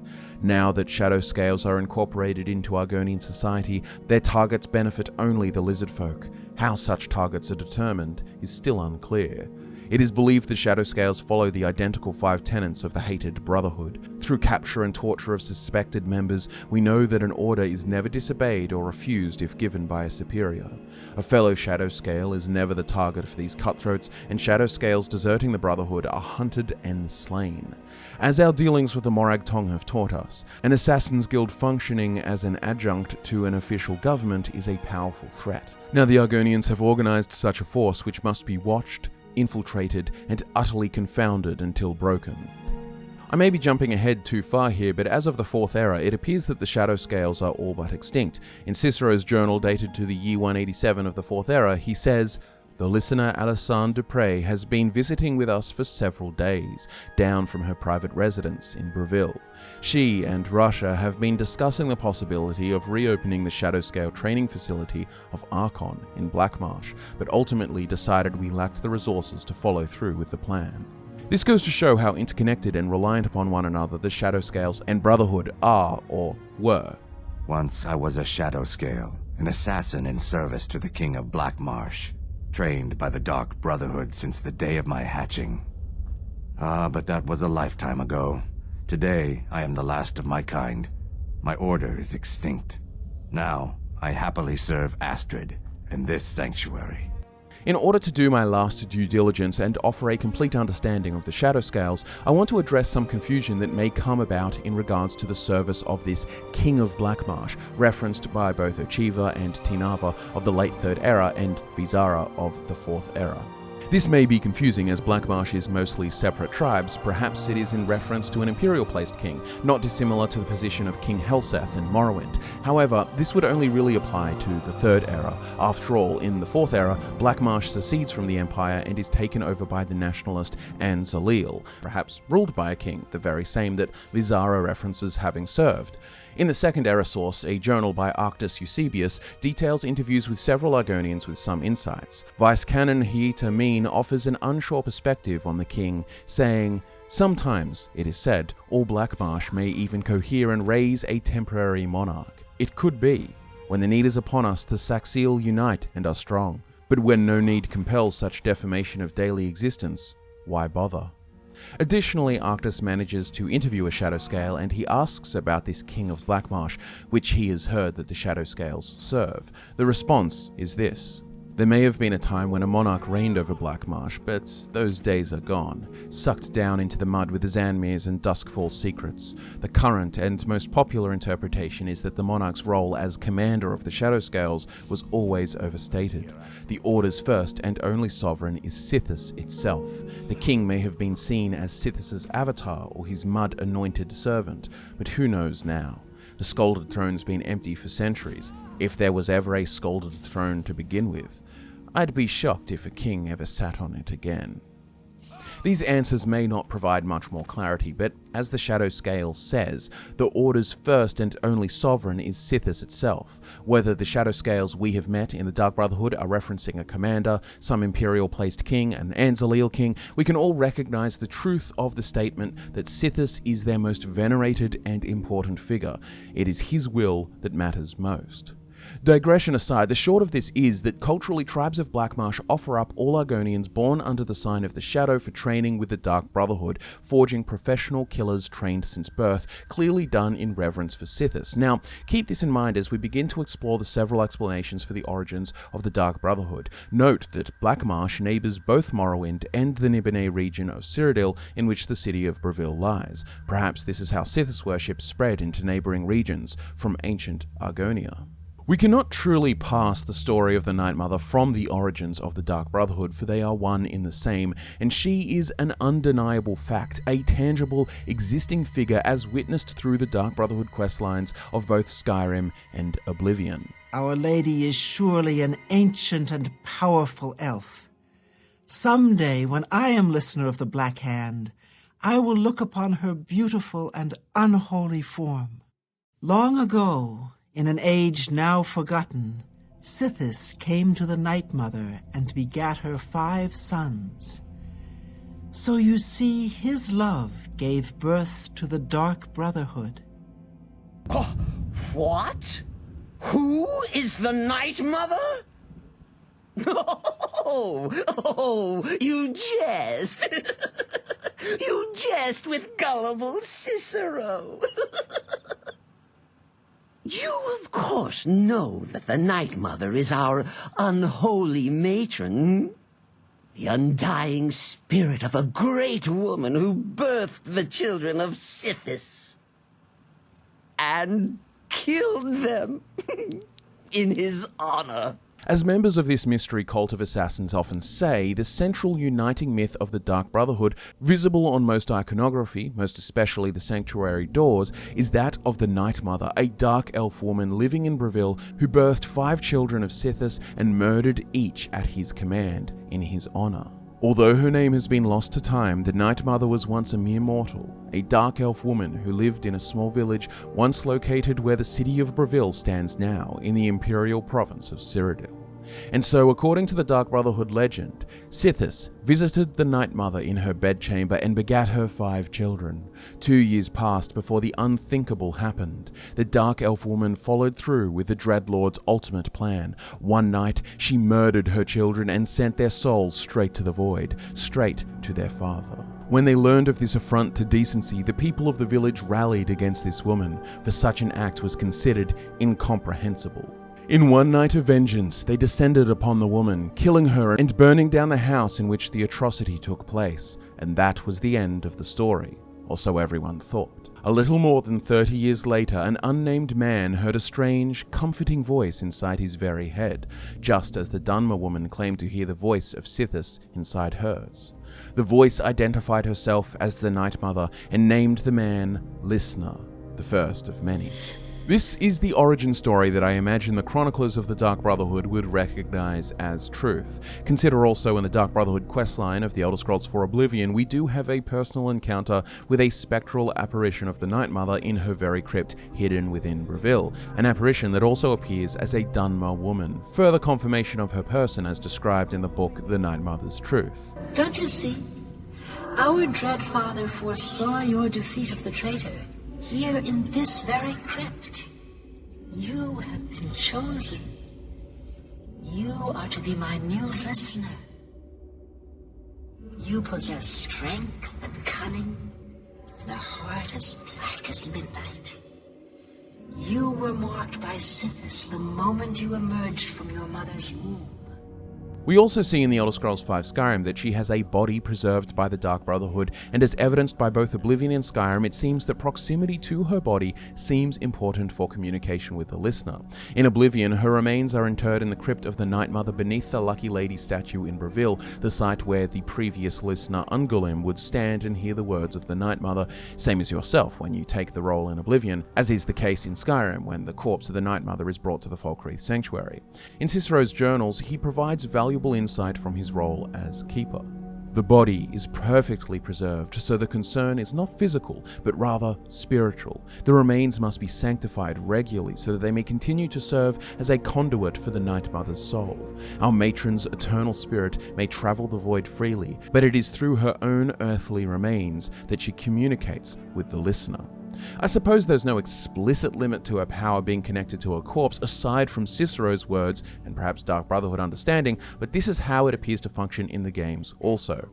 Speaker 1: Now that Shadowscales are incorporated into Argonian society, their targets benefit only the lizard folk. How such targets are determined is still unclear. It is believed the Shadowscales follow the identical 5 tenets of the hated Brotherhood. Through capture and torture of suspected members, we know that an order is never disobeyed or refused if given by a superior. A fellow Shadowscale is never the target for these cutthroats, and Shadowscales deserting the Brotherhood are hunted and slain. As our dealings with the Morag Tong have taught us, an Assassin's Guild functioning as an adjunct to an official government is a powerful threat. Now the Argonians have organized such a force which must be watched, infiltrated, and utterly confounded until broken. I may be jumping ahead too far here, but as of the 4th Era, it appears that the Shadowscales are all but extinct. In Cicero's journal dated to the year 187 of the 4th Era, he says, "The listener Alessandre Dupre has been visiting with us for several days, down from her private residence in Breville. She and Russia have been discussing the possibility of reopening the Shadowscale training facility of Archon in Blackmarsh, but ultimately decided we lacked the resources to follow through with the plan." This goes to show how interconnected and reliant upon one another the Shadowscales and Brotherhood are, or were.
Speaker 9: Once I was a Shadowscale, an assassin in service to the King of Blackmarsh, trained by the Dark Brotherhood since the day of my hatching. But that was a lifetime ago. Today, I am the last of my kind. My order is extinct. Now, I happily serve Astrid in this sanctuary.
Speaker 1: In order to do my last due diligence and offer a complete understanding of the Shadowscales, I want to address some confusion that may come about in regards to the service of this King of Blackmarsh, referenced by both Ochiva and Tinava of the late 3rd Era and Vizara of the 4th Era. This may be confusing as Blackmarsh is mostly separate tribes. Perhaps it is in reference to an imperial-placed king, not dissimilar to the position of King Helseth in Morrowind. However, this would only really apply to the 3rd Era. After all, in the 4th Era, Blackmarsh secedes from the Empire and is taken over by the nationalist Anzalil, perhaps ruled by a king, the very same that Vizara references having served. In the 2nd Era source, a journal by Arctus Eusebius details interviews with several Argonians with some insights. Vice-Canon Hieta Mean offers an unsure perspective on the king, saying, "Sometimes, it is said, all Blackmarsh may even cohere and raise a temporary monarch. It could be. When the need is upon us, the Saxil unite and are strong. But when no need compels such defamation of daily existence, why bother?" Additionally, Arctus manages to interview a Shadowscale, and he asks about this King of Blackmarsh, which he has heard that the Shadowscales serve. The response is this: "There may have been a time when a monarch reigned over Blackmarsh, but those days are gone, sucked down into the mud with the Zanmir's and Duskfall secrets. The current and most popular interpretation is that the monarch's role as commander of the Shadowscales was always overstated. The Order's first and only sovereign is Sithis itself. The king may have been seen as Sithis' avatar or his mud-anointed servant, but who knows now? The Scalded Throne's been empty for centuries, if there was ever a Scalded Throne to begin with. I'd be shocked if a king ever sat on it again." These answers may not provide much more clarity, but as the Shadowscales says, the Order's first and only sovereign is Sithis itself. Whether the Shadowscales we have met in the Dark Brotherhood are referencing a commander, some imperial-placed king, an Anzaleel king, we can all recognize the truth of the statement that Sithis is their most venerated and important figure. It is his will that matters most. Digression aside, the short of this is that culturally tribes of Blackmarsh offer up all Argonians born under the sign of the Shadow for training with the Dark Brotherhood, forging professional killers trained since birth, clearly done in reverence for Sithis. Now, keep this in mind as we begin to explore the several explanations for the origins of the Dark Brotherhood. Note that Blackmarsh neighbours both Morrowind and the Nibene region of Cyrodiil, in which the city of Breville lies. Perhaps this is how Sithis worship spread into neighbouring regions from ancient Argonia. We cannot truly pass the story of the Night Mother from the origins of the Dark Brotherhood, for they are one in the same, and she is an undeniable fact, a tangible, existing figure as witnessed through the Dark Brotherhood questlines of both Skyrim and Oblivion.
Speaker 10: Our Lady is surely an ancient and powerful elf. Someday, when I am listener of the Black Hand, I will look upon her beautiful and unholy form. Long ago, in an age now forgotten, Sithis came to the Night Mother and begat her 5 sons. So you see, his love gave birth to the Dark Brotherhood.
Speaker 11: Oh, what? Who is the Night Mother? Oh, you jest. You jest with gullible Cicero. You, of course, know that the Night Mother is our unholy matron, the undying spirit of a great woman who birthed the children of Sithis and killed them in his honor.
Speaker 1: As members of this mystery cult of assassins often say, the central uniting myth of the Dark Brotherhood, visible on most iconography, most especially the sanctuary doors, is that of the Night Mother, a dark elf woman living in Breville who birthed 5 children of Sithis and murdered each at his command, in his honor. Although her name has been lost to time, the Night Mother was once a mere mortal, a dark elf woman who lived in a small village once located where the city of Breville stands now, in the imperial province of Cyrodiil. And so, according to the Dark Brotherhood legend, Sithis visited the Night Mother in her bedchamber and begat her 5 children. 2 years passed before the unthinkable happened. The dark elf woman followed through with the Dreadlord's ultimate plan. One night, she murdered her children and sent their souls straight to the void, straight to their father. When they learned of this affront to decency, the people of the village rallied against this woman, for such an act was considered incomprehensible. In one night of vengeance, they descended upon the woman, killing her and burning down the house in which the atrocity took place, and that was the end of the story, or so everyone thought. A little more than 30 years later, an unnamed man heard a strange, comforting voice inside his very head, just as the Dunmer woman claimed to hear the voice of Sithis inside hers. The voice identified herself as the Night Mother and named the man Listener, the first of many. This is the origin story that I imagine the chroniclers of the Dark Brotherhood would recognize as truth. Consider also in the Dark Brotherhood questline of the Elder Scrolls IV Oblivion, we do have a personal encounter with a spectral apparition of the Night Mother in her very crypt hidden within Breville, an apparition that also appears as a Dunmer woman, further confirmation of her person as described in the book The Night Mother's Truth.
Speaker 12: Don't you see? Our dread father foresaw your defeat of the traitor. Here in this very crypt, you have been chosen. You are to be my new listener. You possess strength and cunning, and a heart as black as midnight. You were marked by Sithis the moment you emerged from your mother's womb.
Speaker 1: We also see in the Elder Scrolls V Skyrim that she has a body preserved by the Dark Brotherhood, and as evidenced by both Oblivion and Skyrim, it seems that proximity to her body seems important for communication with the listener. In Oblivion, her remains are interred in the crypt of the Night Mother beneath the Lucky Lady statue in Breville, the site where the previous listener Ungolill would stand and hear the words of the Night Mother, same as yourself when you take the role in Oblivion, as is the case in Skyrim when the corpse of the Night Mother is brought to the Falkreath Sanctuary. In Cicero's journals, he provides valuable insight from his role as keeper. The body is perfectly preserved, so the concern is not physical, but rather spiritual. The remains must be sanctified regularly so that they may continue to serve as a conduit for the Night Mother's soul. Our matron's eternal spirit may travel the void freely, but it is through her own earthly remains that she communicates with the listener. I suppose there's no explicit limit to her power being connected to a corpse aside from Cicero's words and perhaps Dark Brotherhood understanding, but this is how it appears to function in the games also.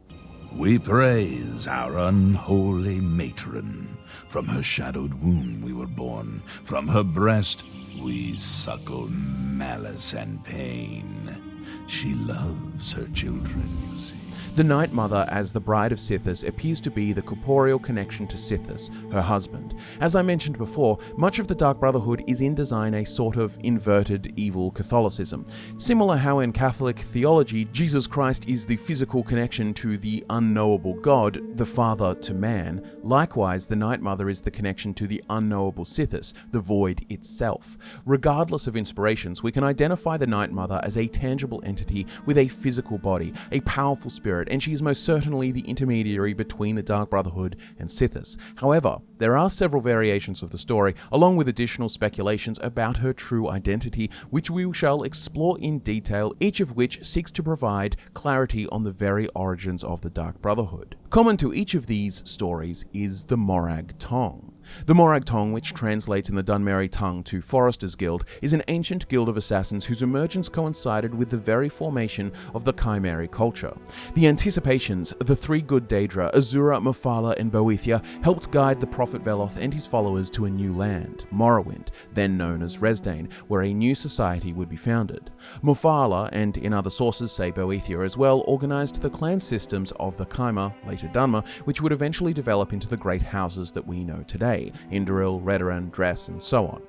Speaker 3: We praise our unholy matron. From her shadowed womb we were born. From her breast we suckle malice and pain. She loves her children, you see.
Speaker 1: The Night Mother, as the bride of Sithis, appears to be the corporeal connection to Sithis, her husband. As I mentioned before, much of the Dark Brotherhood is in design a sort of inverted evil Catholicism. Similar how in Catholic theology, Jesus Christ is the physical connection to the unknowable God, the Father to man. Likewise, the Night Mother is the connection to the unknowable Sithis, the void itself. Regardless of inspirations, we can identify the Night Mother as a tangible entity with a physical body, a powerful spirit, and she is most certainly the intermediary between the Dark Brotherhood and Sithis. However, there are several variations of the story, along with additional speculations about her true identity, which we shall explore in detail, each of which seeks to provide clarity on the very origins of the Dark Brotherhood. Common to each of these stories is the Morag Tong. The Morag Tong, which translates in the Dunmerry tongue to Forester's Guild, is an ancient guild of assassins whose emergence coincided with the very formation of the Chimeri culture. The Anticipations, the three good Daedra, Azura, Mephala, and Boethia, helped guide the Prophet Veloth and his followers to a new land, Morrowind, then known as Resdain, where a new society would be founded. Mephala, and in other sources say Boethia as well, organized the clan systems of the Chimera, later Dunmer, which would eventually develop into the great houses that we know today. Indoril, Redoran, Dress, and so on.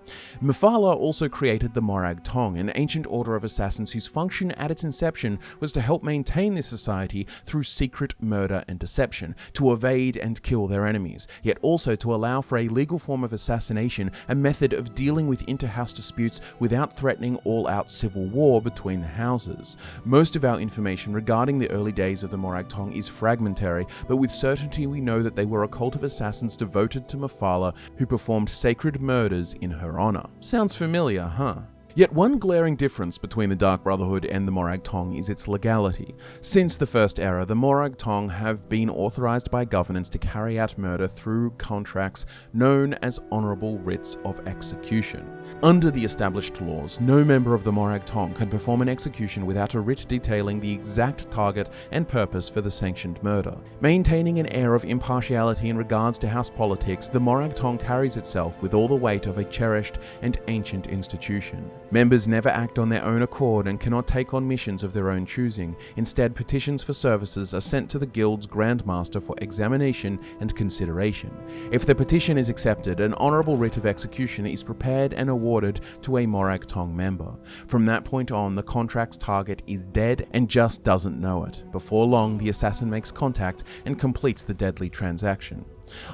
Speaker 1: Mephala also created the Morag Tong, an ancient order of assassins whose function at its inception was to help maintain this society through secret murder and deception, to evade and kill their enemies, yet also to allow for a legal form of assassination, a method of dealing with inter-house disputes without threatening all-out civil war between the houses. Most of our information regarding the early days of the Morag Tong is fragmentary, but with certainty we know that they were a cult of assassins devoted to Mephala, who performed sacred murders in her honor. Sounds familiar, huh? Yet one glaring difference between the Dark Brotherhood and the Morag Tong is its legality. Since the First Era, the Morag Tong have been authorized by governance to carry out murder through contracts known as honorable writs of execution. Under the established laws, no member of the Morag Tong can perform an execution without a writ detailing the exact target and purpose for the sanctioned murder. Maintaining an air of impartiality in regards to house politics, the Morag Tong carries itself with all the weight of a cherished and ancient institution. Members never act on their own accord and cannot take on missions of their own choosing. Instead, petitions for services are sent to the guild's Grandmaster for examination and consideration. If the petition is accepted, an honorable writ of execution is prepared and awarded to a Morag Tong member. From that point on, the contract's target is dead and just doesn't know it. Before long, the assassin makes contact and completes the deadly transaction.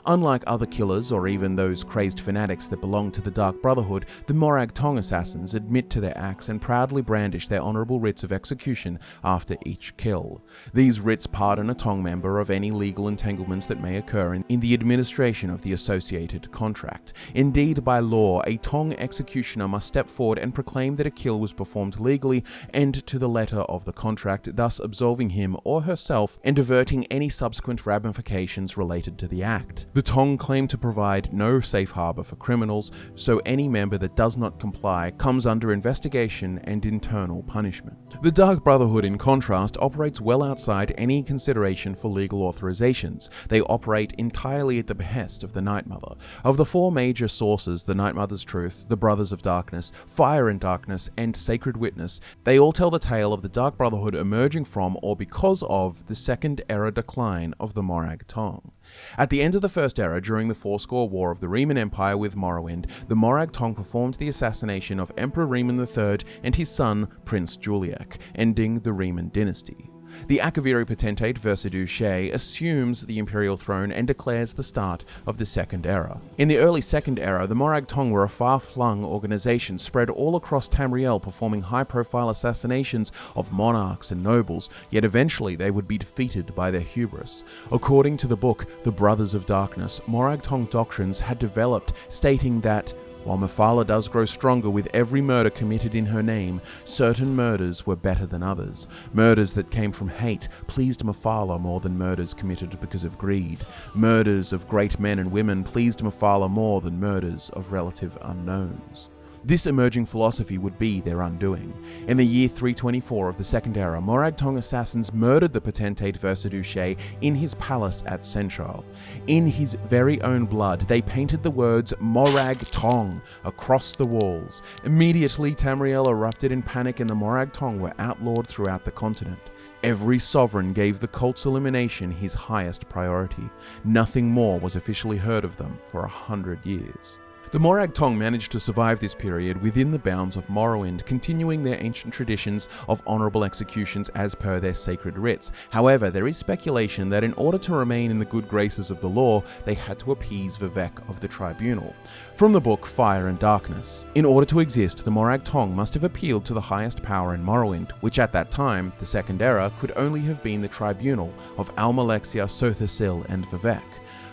Speaker 1: Unlike other killers or even those crazed fanatics that belong to the Dark Brotherhood, the Morag Tong assassins admit to their acts and proudly brandish their honorable writs of execution after each kill. These writs pardon a Tong member of any legal entanglements that may occur in the administration of the associated contract. Indeed, by law, a Tong executioner must step forward and proclaim that a kill was performed legally and to the letter of the contract, thus absolving him or herself and averting any subsequent ramifications related to the act. The Tong claim to provide no safe harbor for criminals, so any member that does not comply comes under investigation and internal punishment. The Dark Brotherhood, in contrast, operates well outside any consideration for legal authorizations. They operate entirely at the behest of the Night Mother. Of the four major sources, the Night Mother's Truth, the Brothers of Darkness, Fire and Darkness, and Sacred Witness, they all tell the tale of the Dark Brotherhood emerging from or because of the Second Era decline of the Morag Tong. At the end of the First Era, during the Fourscore War of the Riemann Empire with Morrowind, the Morag Tong performed the assassination of Emperor Riemann III and his son, Prince Juliak, ending the Riemann dynasty. The Akaviri potentate Versidue Shea assumes the imperial throne and declares the start of the Second Era. In the early Second Era, the Morag Tong were a far-flung organization spread all across Tamriel, performing high-profile assassinations of monarchs and nobles, yet eventually they would be defeated by their hubris. According to the book The Brothers of Darkness, Morag Tong doctrines had developed, stating that while Mephala does grow stronger with every murder committed in her name, certain murders were better than others. Murders that came from hate pleased Mephala more than murders committed because of greed. Murders of great men and women pleased Mephala more than murders of relative unknowns. This emerging philosophy would be their undoing. In the year 324 of the Second Era, Morag Tong assassins murdered the potentate Versidue Shea in his palace at Senchal. In his very own blood, they painted the words Morag Tong across the walls. Immediately, Tamriel erupted in panic and the Morag Tong were outlawed throughout the continent. Every sovereign gave the cult's elimination his highest priority. Nothing more was officially heard of them for 100 years. The Morag Tong managed to survive this period within the bounds of Morrowind, continuing their ancient traditions of honourable executions as per their sacred writs. However, there is speculation that in order to remain in the good graces of the law, they had to appease Vivec of the Tribunal. From the book Fire and Darkness. In order to exist, the Morag Tong must have appealed to the highest power in Morrowind, which at that time, the Second Era, could only have been the Tribunal of Almalexia, Sothersil and Vivec.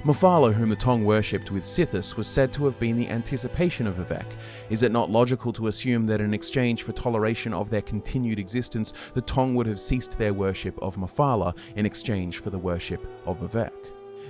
Speaker 1: Mephala, whom the Tong worshipped with Sithis, was said to have been the anticipation of Vivec. Is it not logical to assume that in exchange for toleration of their continued existence, the Tong would have ceased their worship of Mephala in exchange for the worship of Vivec?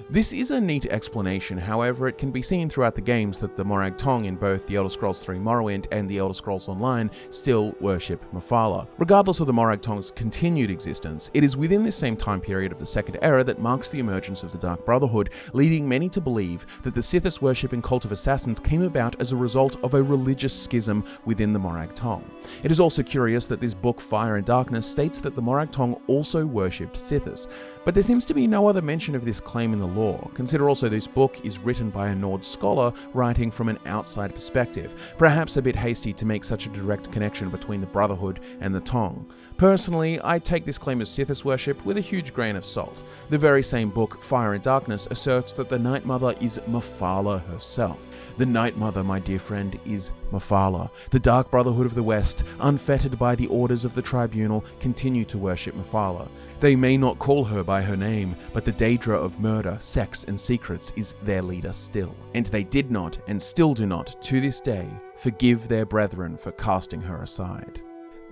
Speaker 1: This is a neat explanation, however it can be seen throughout the games that the Morag Tong in both The Elder Scrolls III Morrowind and The Elder Scrolls Online still worship Mephala. Regardless of the Morag Tong's continued existence, it is within this same time period of the Second Era that marks the emergence of the Dark Brotherhood, leading many to believe that the Sithis worship and cult of assassins came about as a result of a religious schism within the Morag Tong. It is also curious that this book Fire and Darkness states that the Morag Tong also worshipped Sithis, but there seems to be no other mention of this claim in the lore. Consider also this book is written by a Nord scholar writing from an outside perspective, perhaps a bit hasty to make such a direct connection between the Brotherhood and the Tong. Personally, I take this claim as Sithis worship with a huge grain of salt. The very same book, Fire and Darkness, asserts that the Night Mother is Mephala herself. The Night Mother, my dear friend, is Mephala. The Dark Brotherhood of the West, unfettered by the orders of the Tribunal, continue to worship Mephala. They may not call her by her name, but the Daedra of murder, sex, and secrets is their leader still. And they did not, and still do not, to this day, forgive their brethren for casting her aside.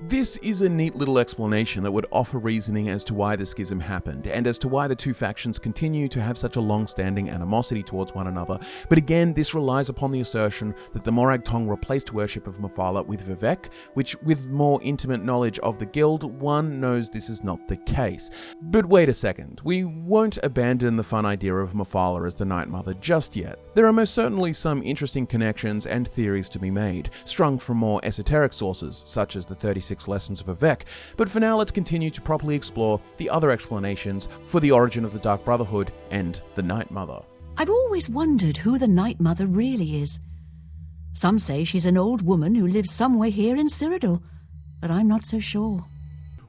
Speaker 1: This is a neat little explanation that would offer reasoning as to why the schism happened, and as to why the two factions continue to have such a long-standing animosity towards one another, but again, this relies upon the assertion that the Morag Tong replaced worship of Mephala with Vivec, which, with more intimate knowledge of the guild, one knows this is not the case. But wait a second, we won't abandon the fun idea of Mephala as the Night Mother just yet. There are most certainly some interesting connections and theories to be made, strung from more esoteric sources, such as the 36 Lessons of Vivec, but for now let's continue to properly explore the other explanations for the origin of the Dark Brotherhood and the Night Mother.
Speaker 13: I've always wondered who the Night Mother really is. Some say she's an old woman who lives somewhere here in Cyrodiil, but I'm not so sure.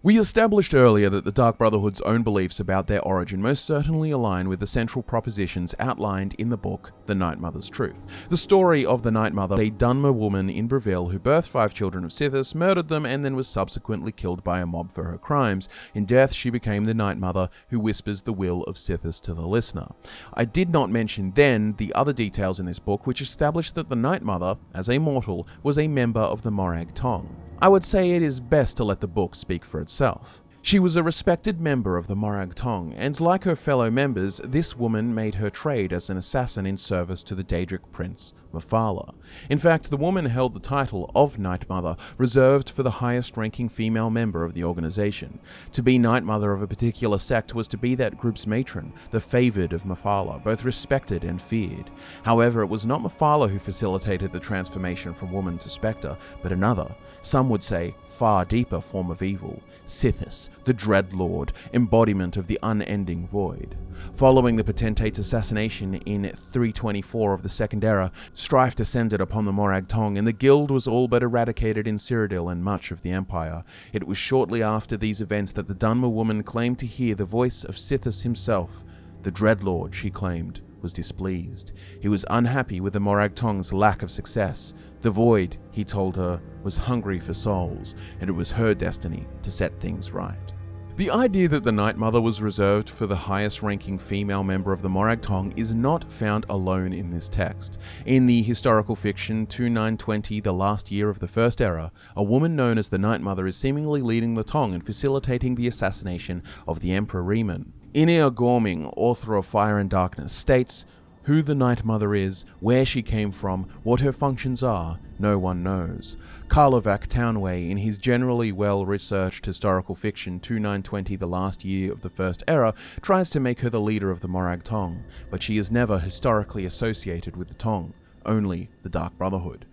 Speaker 1: We established earlier that the Dark Brotherhood's own beliefs about their origin most certainly align with the central propositions outlined in the book The Night Mother's Truth. The story of the Night Mother, a Dunmer woman in Breville who birthed 5 children of Sithis, murdered them, and then was subsequently killed by a mob for her crimes. In death, she became the Night Mother who whispers the will of Sithis to the listener. I did not mention then the other details in this book which established that the Night Mother, as a mortal, was a member of the Morag Tong. I would say it is best to let the book speak for itself. She was a respected member of the Morag Tong, and like her fellow members, this woman made her trade as an assassin in service to the Daedric prince, Mephala. In fact, the woman held the title of Night Mother, reserved for the highest-ranking female member of the organization. To be Night Mother of a particular sect was to be that group's matron, the favored of Mephala, both respected and feared. However, it was not Mephala who facilitated the transformation from woman to spectre, but another, some would say far deeper form of evil, Sithis, the Dreadlord, embodiment of the unending void. Following the Potentate's assassination in 324 of the Second Era, strife descended upon the Morag Tong, and the guild was all but eradicated in Cyrodiil and much of the Empire. It was shortly after these events that the Dunmer woman claimed to hear the voice of Sithis himself. The Dreadlord, she claimed, was displeased. He was unhappy with the Morag Tong's lack of success. The Void, he told her, was hungry for souls, and it was her destiny to set things right. The idea that the Night Mother was reserved for the highest-ranking female member of the Morag Tong is not found alone in this text. In the historical fiction 2920, the last year of the First Era, a woman known as the Night Mother is seemingly leading the Tong and facilitating the assassination of the Emperor Riemann. Inear Gorming, author of Fire and Darkness, states, "Who the Night Mother is, where she came from, what her functions are, no one knows." Karlovac Townway, in his generally well-researched historical fiction 2920, the last year of the First Era, tries to make her the leader of the Morag Tong, but she is never historically associated with the Tong, only the Dark Brotherhood.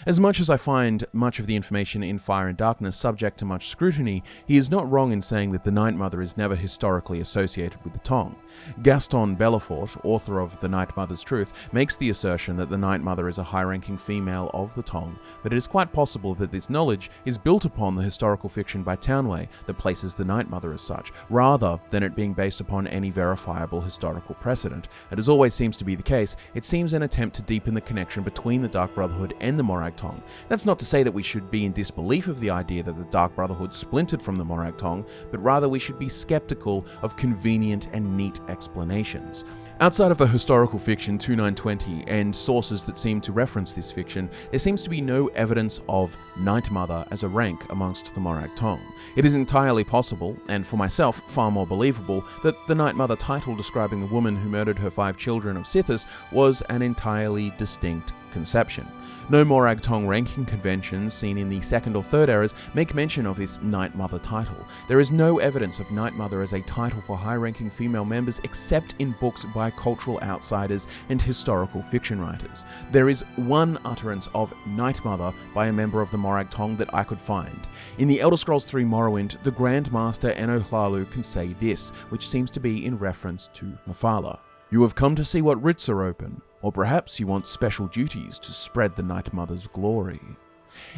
Speaker 1: As much as I find much of the information in Fire and Darkness subject to much scrutiny, he is not wrong in saying that the Night Mother is never historically associated with the Tong. Gaston Bellafort, author of The Night Mother's Truth, makes the assertion that the Night Mother is a high-ranking female of the Tong, but it is quite possible that this knowledge is built upon the historical fiction by Townway that places the Night Mother as such, rather than it being based upon any verifiable historical precedent. And as always seems to be the case, it seems an attempt to deepen the connection between the Dark Brotherhood and the Morag Tong. That's not to say that we should be in disbelief of the idea that the Dark Brotherhood splintered from the Morag Tong, but rather we should be skeptical of convenient and neat explanations. Outside of the historical fiction 2920 and sources that seem to reference this fiction, there seems to be no evidence of Night Mother as a rank amongst the Morag Tong. It is entirely possible, and for myself far more believable, that the Night Mother title describing the woman who murdered her 5 children of Sithis was an entirely distinct conception. No Morag Tong ranking conventions seen in the Second or Third Eras make mention of this Night Mother title. There is no evidence of Night Mother as a title for high-ranking female members except in books by cultural outsiders and historical fiction writers. There is one utterance of Night Mother by a member of the Morag Tong that I could find. In the Elder Scrolls III Morrowind, the Grand Master Enohlalu can say this, which seems to be in reference to Mephala. "You have come to see what writs are open. Or perhaps you want special duties to spread the Night Mother's glory."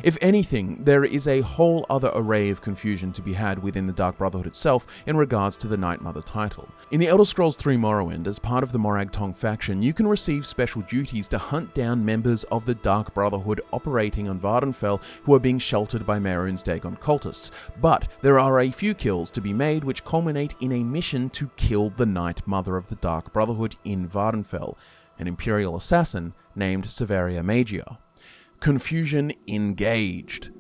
Speaker 1: If anything, there is a whole other array of confusion to be had within the Dark Brotherhood itself in regards to the Night Mother title. In the Elder Scrolls III Morrowind, as part of the Morag Tong faction, you can receive special duties to hunt down members of the Dark Brotherhood operating on Vardenfell who are being sheltered by Mehrunes Dagon cultists, but there are a few kills to be made which culminate in a mission to kill the Night Mother of the Dark Brotherhood in Vardenfell, an Imperial assassin named Severia Magia. Confusion engaged.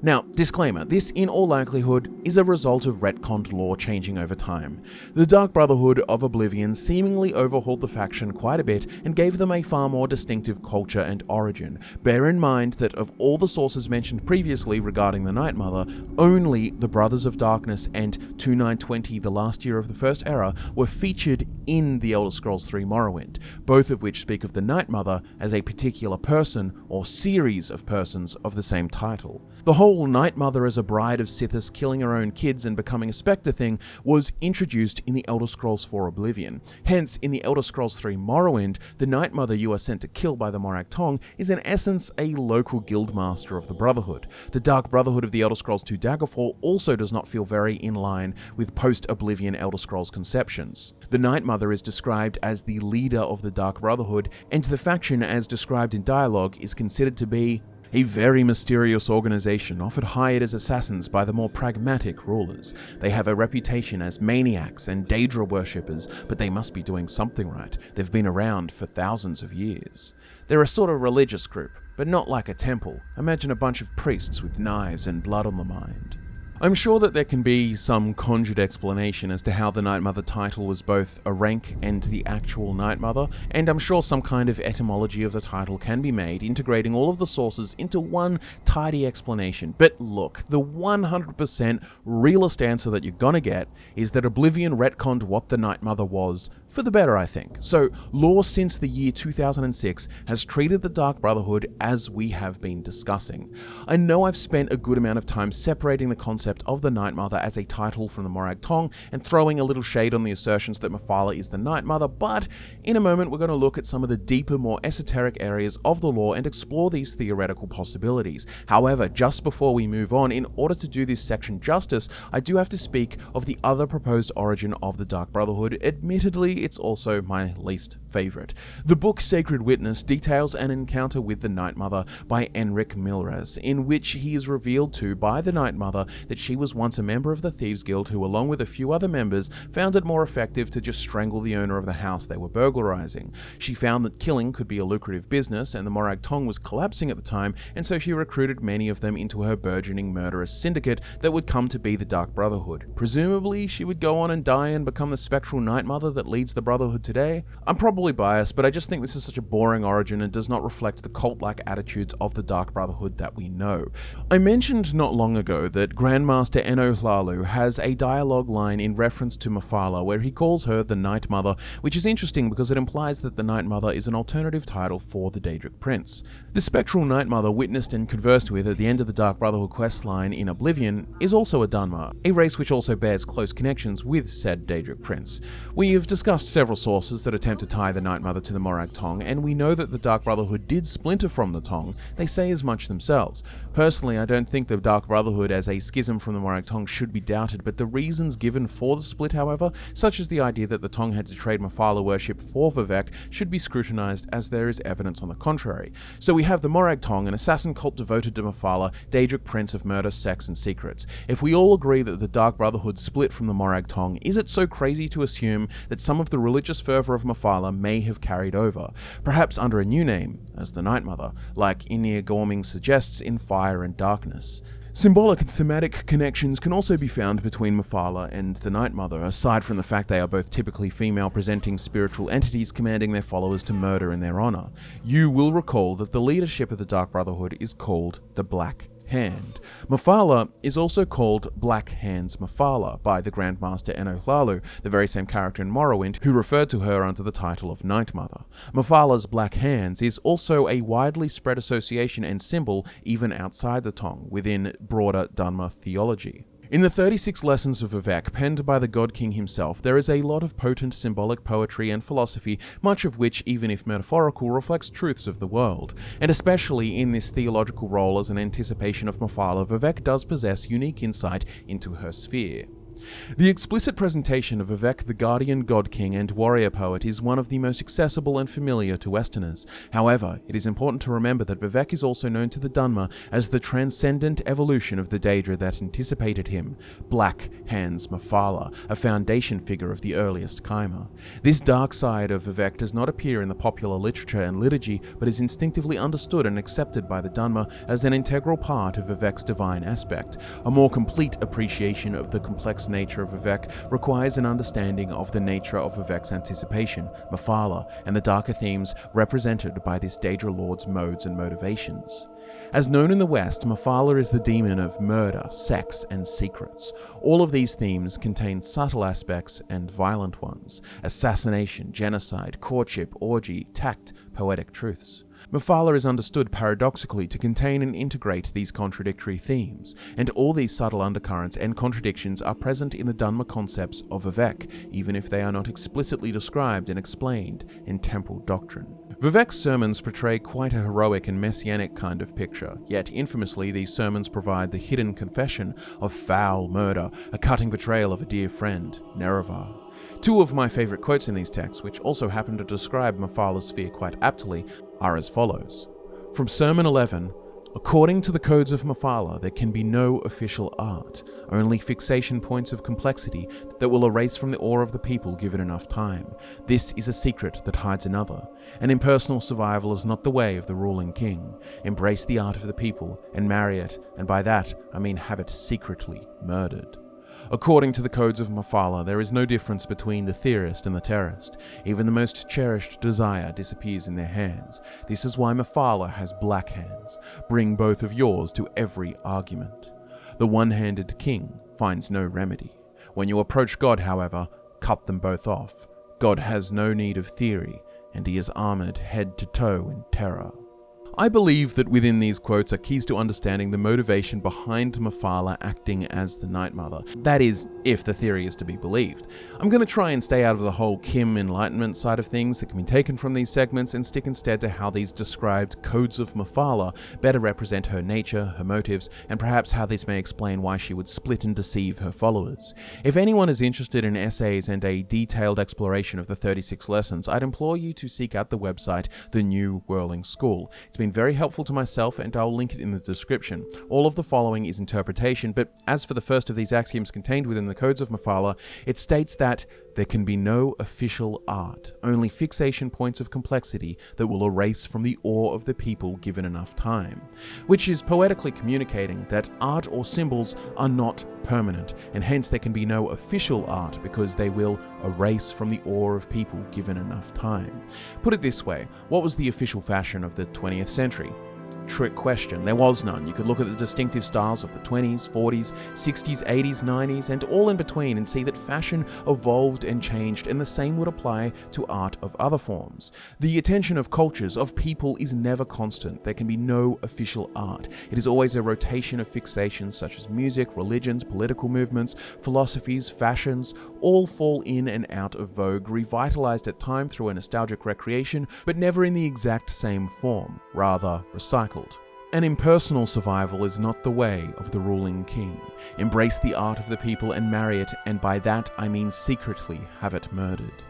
Speaker 1: Now, disclaimer, this in all likelihood is a result of retconned lore changing over time. The Dark Brotherhood of Oblivion seemingly overhauled the faction quite a bit and gave them a far more distinctive culture and origin. Bear in mind that of all the sources mentioned previously regarding the Night Mother, only the Brothers of Darkness and 2920, the last year of the First Era, were featured in the Elder Scrolls III Morrowind, both of which speak of the Night Mother as a particular person or series of persons of the same title. The whole Night Mother as a bride of Sithis killing her own kids and becoming a spectre thing was introduced in the Elder Scrolls IV Oblivion. Hence, in the Elder Scrolls III Morrowind, the Night Mother you are sent to kill by the Morag Tong is in essence a local guildmaster of the Brotherhood. The Dark Brotherhood of the Elder Scrolls II Daggerfall also does not feel very in line with post-Oblivion Elder Scrolls conceptions. The Night Mother is described as the leader of the Dark Brotherhood, and the faction as described in dialogue is considered to be a very mysterious organization, often hired as assassins by the more pragmatic rulers. They have a reputation as maniacs and Daedra worshippers, but they must be doing something right. They've been around for thousands of years. They're a sort of religious group, but not like a temple. Imagine a bunch of priests with knives and blood on the mind. I'm sure that there can be some conjured explanation as to how the Night Mother title was both a rank and the actual Night Mother, and I'm sure some kind of etymology of the title can be made, integrating all of the sources into one tidy explanation. But look, the 100% realist answer that you're gonna get is that Oblivion retconned what the Night Mother was For the better, I think. So, lore since the year 2006 has treated the Dark Brotherhood as we have been discussing. I know I've spent a good amount of time separating the concept of the Night Mother as a title from the Morag Tong and throwing a little shade on the assertions that Mephala is the Night Mother, but in a moment we're going to look at some of the deeper, more esoteric areas of the lore and explore these theoretical possibilities. However, just before we move on, in order to do this section justice, I do have to speak of the other proposed origin of the Dark Brotherhood. Admittedly, it's also my least favourite. The book Sacred Witness details an encounter with the Night Mother by Enric Milres, in which he is revealed to by the Night Mother that she was once a member of the Thieves Guild who, along with a few other members, found it more effective to just strangle the owner of the house they were burglarizing. She found that killing could be a lucrative business, and the Morag Tong was collapsing at the time, and so she recruited many of them into her burgeoning murderous syndicate that would come to be the Dark Brotherhood. Presumably, she would go on and die and become the spectral Night Mother that leads the Brotherhood today. I'm probably biased, but I just think this is such a boring origin and does not reflect the cult-like attitudes of the Dark Brotherhood that we know. I mentioned not long ago that Grandmaster Eno Hlalu has a dialogue line in reference to Mephala where he calls her the Night Mother, which is interesting because it implies that the Night Mother is an alternative title for the Daedric Prince. The spectral Night Mother witnessed and conversed with at the end of the Dark Brotherhood questline in Oblivion is also a Dunmer, a race which also bears close connections with said Daedric Prince. We have discussed several sources that attempt to tie the Night Mother to the Morag Tong, and we know that the Dark Brotherhood did splinter from the Tong. They say as much themselves. Personally, I don't think the Dark Brotherhood as a schism from the Morag Tong should be doubted, but the reasons given for the split, however, such as the idea that the Tong had to trade Mephala worship for Vivec, should be scrutinized as there is evidence on the contrary. So we have the Morag Tong, an assassin cult devoted to Mephala, Daedric Prince of murder, sex, and secrets. If we all agree that the Dark Brotherhood split from the Morag Tong, is it so crazy to assume that some of the religious fervor of Mephala may have carried over, perhaps under a new name, as the Night Mother, like Inyar Gorming suggests in Fire and Darkness? Symbolic and thematic connections can also be found between Mephala and the Night Mother, aside from the fact they are both typically female-presenting spiritual entities commanding their followers to murder in their honor. You will recall that the leadership of the Dark Brotherhood is called the Black Hand. Mephala is also called Black Hand's Mephala by the Grandmaster Eno Hlalu, the very same character in Morrowind, who referred to her under the title of Night Mother. Mephala's Black Hands is also a widely spread association and symbol even outside the Tong, within broader Dunmer theology. In the 36 Lessons of Vivec, penned by the God King himself, there is a lot of potent symbolic poetry and philosophy, much of which, even if metaphorical, reflects truths of the world. And especially in this theological role as an anticipation of Mephala, Vivec does possess unique insight into her sphere. The explicit presentation of Vivec the Guardian God King and Warrior Poet is one of the most accessible and familiar to Westerners. However, it is important to remember that Vivec is also known to the Dunmer as the transcendent evolution of the Daedra that anticipated him, Black Hand's Mephala, a foundation figure of the earliest Chimer. This dark side of Vivec does not appear in the popular literature and liturgy, but is instinctively understood and accepted by the Dunmer as an integral part of Vivec's divine aspect. A more complete appreciation of the complex nature of Vivec requires an understanding of the nature of Vivec's anticipation, Mephala, and the darker themes represented by this Daedra Lord's modes and motivations. As known in the West, Mephala is the demon of murder, sex, and secrets. All of these themes contain subtle aspects and violent ones: assassination, genocide, courtship, orgy, tact, poetic truths. Mephala is understood paradoxically to contain and integrate these contradictory themes, and all these subtle undercurrents and contradictions are present in the Dunmer concepts of Vivec, even if they are not explicitly described and explained in temple doctrine. Vivec's sermons portray quite a heroic and messianic kind of picture, yet infamously these sermons provide the hidden confession of foul murder, a cutting portrayal of a dear friend, Nerevar. Two of my favourite quotes in these texts, which also happen to describe Mephala's sphere quite aptly, are as follows. From Sermon 11, "According to the codes of Mephala, there can be no official art, only fixation points of complexity that will erase from the awe of the people given enough time. This is a secret that hides another, and impersonal survival is not the way of the ruling king. Embrace the art of the people and marry it, and by that I mean have it secretly murdered." According to the codes of Mephala, there is no difference between the theorist and the terrorist. Even the most cherished desire disappears in their hands. This is why Mephala has black hands. Bring both of yours to every argument. The one-handed king finds no remedy. When you approach God, however, cut them both off. God has no need of theory, and he is armored head to toe in terror. I believe that within these quotes are keys to understanding the motivation behind Mephala acting as the Night Mother. That is, if the theory is to be believed. I'm going to try and stay out of the whole Kim enlightenment side of things that can be taken from these segments and stick instead to how these described codes of Mephala better represent her nature, her motives, and perhaps how this may explain why she would split and deceive her followers. If anyone is interested in essays and a detailed exploration of the 36 lessons, I'd implore you to seek out the website The New Whirling School. It's been very helpful to myself, and I'll link it in the description. All of the following is interpretation, but as for the first of these axioms contained within the codes of Mephala, it states that there can be no official art, only fixation points of complexity that will erase from the awe of the people given enough time, which is poetically communicating that art or symbols are not permanent, and hence there can be no official art because they will erase from the awe of people given enough time. Put it this way, what was the official fashion of the 20th century? Trick question. There was none. You could look at the distinctive styles of the 20s, 40s, 60s, 80s, 90s, and all in between and see that fashion evolved and changed, and the same would apply to art of other forms. The attention of cultures, of people, is never constant. There can be no official art. It is always a rotation of fixations such as music, religions, political movements, philosophies, fashions, all fall in and out of vogue, revitalized at time through a nostalgic recreation, but never in the exact same form, rather recycled. An impersonal survival is not the way of the ruling king. Embrace the art of the people and marry it, and by that I mean secretly have it murdered.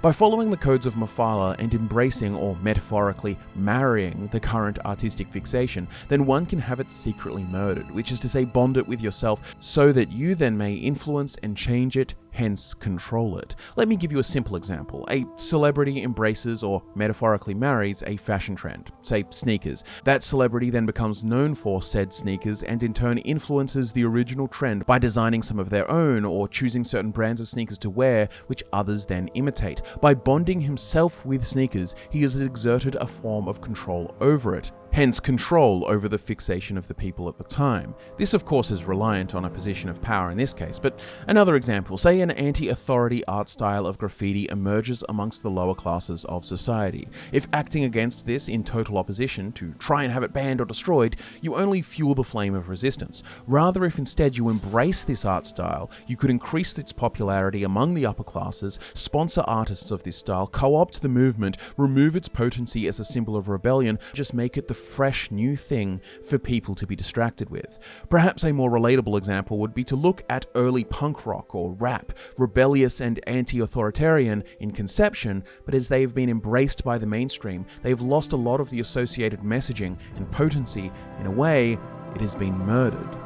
Speaker 1: By following the codes of Mephala and embracing, or metaphorically marrying, the current artistic fixation, then one can have it secretly murdered, which is to say bond it with yourself so that you then may influence and change it, hence control it. Let me give you a simple example. A celebrity embraces or metaphorically marries a fashion trend, say sneakers. That celebrity then becomes known for said sneakers and in turn influences the original trend by designing some of their own or choosing certain brands of sneakers to wear, which others then imitate. By bonding himself with sneakers, he has exerted a form of control over it. Hence control over the fixation of the people at the time. This of course is reliant on a position of power in this case, but another example, say an anti-authority art style of graffiti emerges amongst the lower classes of society. If acting against this in total opposition to try and have it banned or destroyed, you only fuel the flame of resistance. Rather, if instead you embrace this art style, you could increase its popularity among the upper classes, sponsor artists of this style, co-opt the movement, remove its potency as a symbol of rebellion, just make it the fresh new thing for people to be distracted with. Perhaps a more relatable example would be to look at early punk rock or rap, rebellious and anti-authoritarian in conception, but as they have been embraced by the mainstream, they have lost a lot of the associated messaging and potency. In a way, it has been murdered.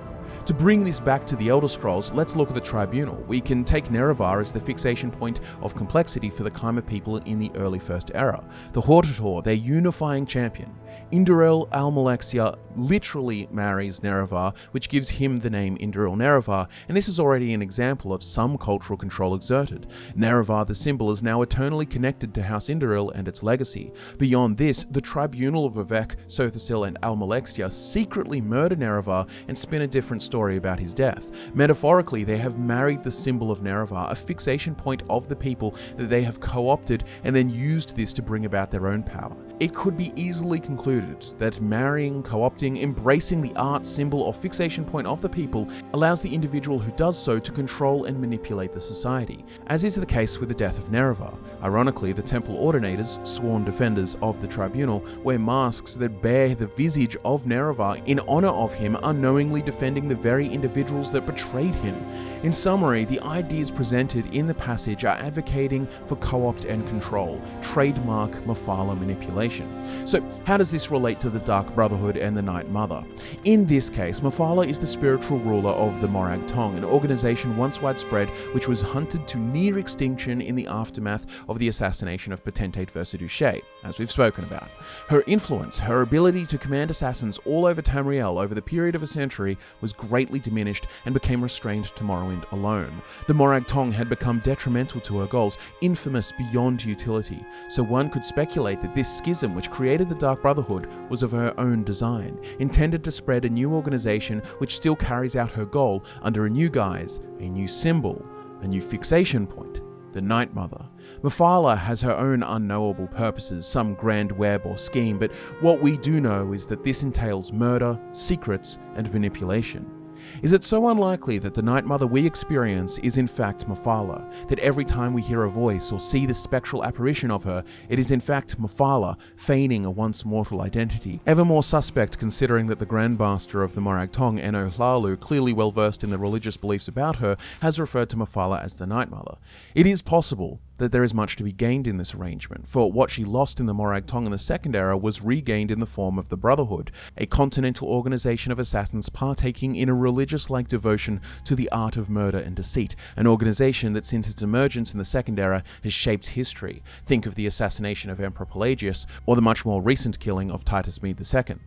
Speaker 1: To bring this back to the Elder Scrolls, let's look at the Tribunal. We can take Nerevar as the fixation point of complexity for the Kaima people in the early First Era. The Hortator, their unifying champion. Induril Almalexia literally marries Nerevar, which gives him the name Induril Nerevar, and this is already an example of some cultural control exerted. Nerevar, the symbol, is now eternally connected to House Induril and its legacy. Beyond this, the Tribunal of Vivek, Sothasil, and Almalexia secretly murder Nerevar and spin a different story about his death. Metaphorically, they have married the symbol of Nerevar, a fixation point of the people that they have co-opted and then used this to bring about their own power. It could be easily concluded that marrying, co-opting, embracing the art, symbol, or fixation point of the people allows the individual who does so to control and manipulate the society, as is the case with the death of Nerevar. Ironically, the Temple Ordinators, sworn defenders of the Tribunal, wear masks that bear the visage of Nerevar in honor of him, unknowingly defending the very individuals that betrayed him. In summary, the ideas presented in the passage are advocating for co-opt and control, trademark Mephala manipulation. So how does this relate to the Dark Brotherhood and the Night Mother? In this case, Mephala is the spiritual ruler of the Morag Tong, an organization once widespread which was hunted to near extinction in the aftermath of the assassination of Potentate Versaduce, as we've spoken about. Her influence, her ability to command assassins all over Tamriel over the period of a century was greatly diminished and became restrained to Morrowind alone. The Morag Tong had become detrimental to her goals, infamous beyond utility, so one could speculate that this schism which created the Dark Brotherhood was of her own design, intended to spread a new organization which still carries out her goal under a new guise, a new symbol, a new fixation point, the Night Mother. Mephala has her own unknowable purposes, some grand web or scheme, but what we do know is that this entails murder, secrets, and manipulation. Is it so unlikely that the Night Mother we experience is in fact Mephala, that every time we hear a voice or see the spectral apparition of her, it is in fact Mephala feigning a once mortal identity? Ever more suspect considering that the Grand Master of the Morag Tong, Eno Hlalu, clearly well versed in the religious beliefs about her, has referred to Mephala as the Night Mother. It is possible that there is much to be gained in this arrangement, for what she lost in the Morag Tong in the Second Era was regained in the form of the Brotherhood, a continental organization of assassins partaking in a religious-like devotion to the art of murder and deceit, an organization that since its emergence in the Second Era has shaped history. Think of the assassination of Emperor Pelagius, or the much more recent killing of Titus Mede II.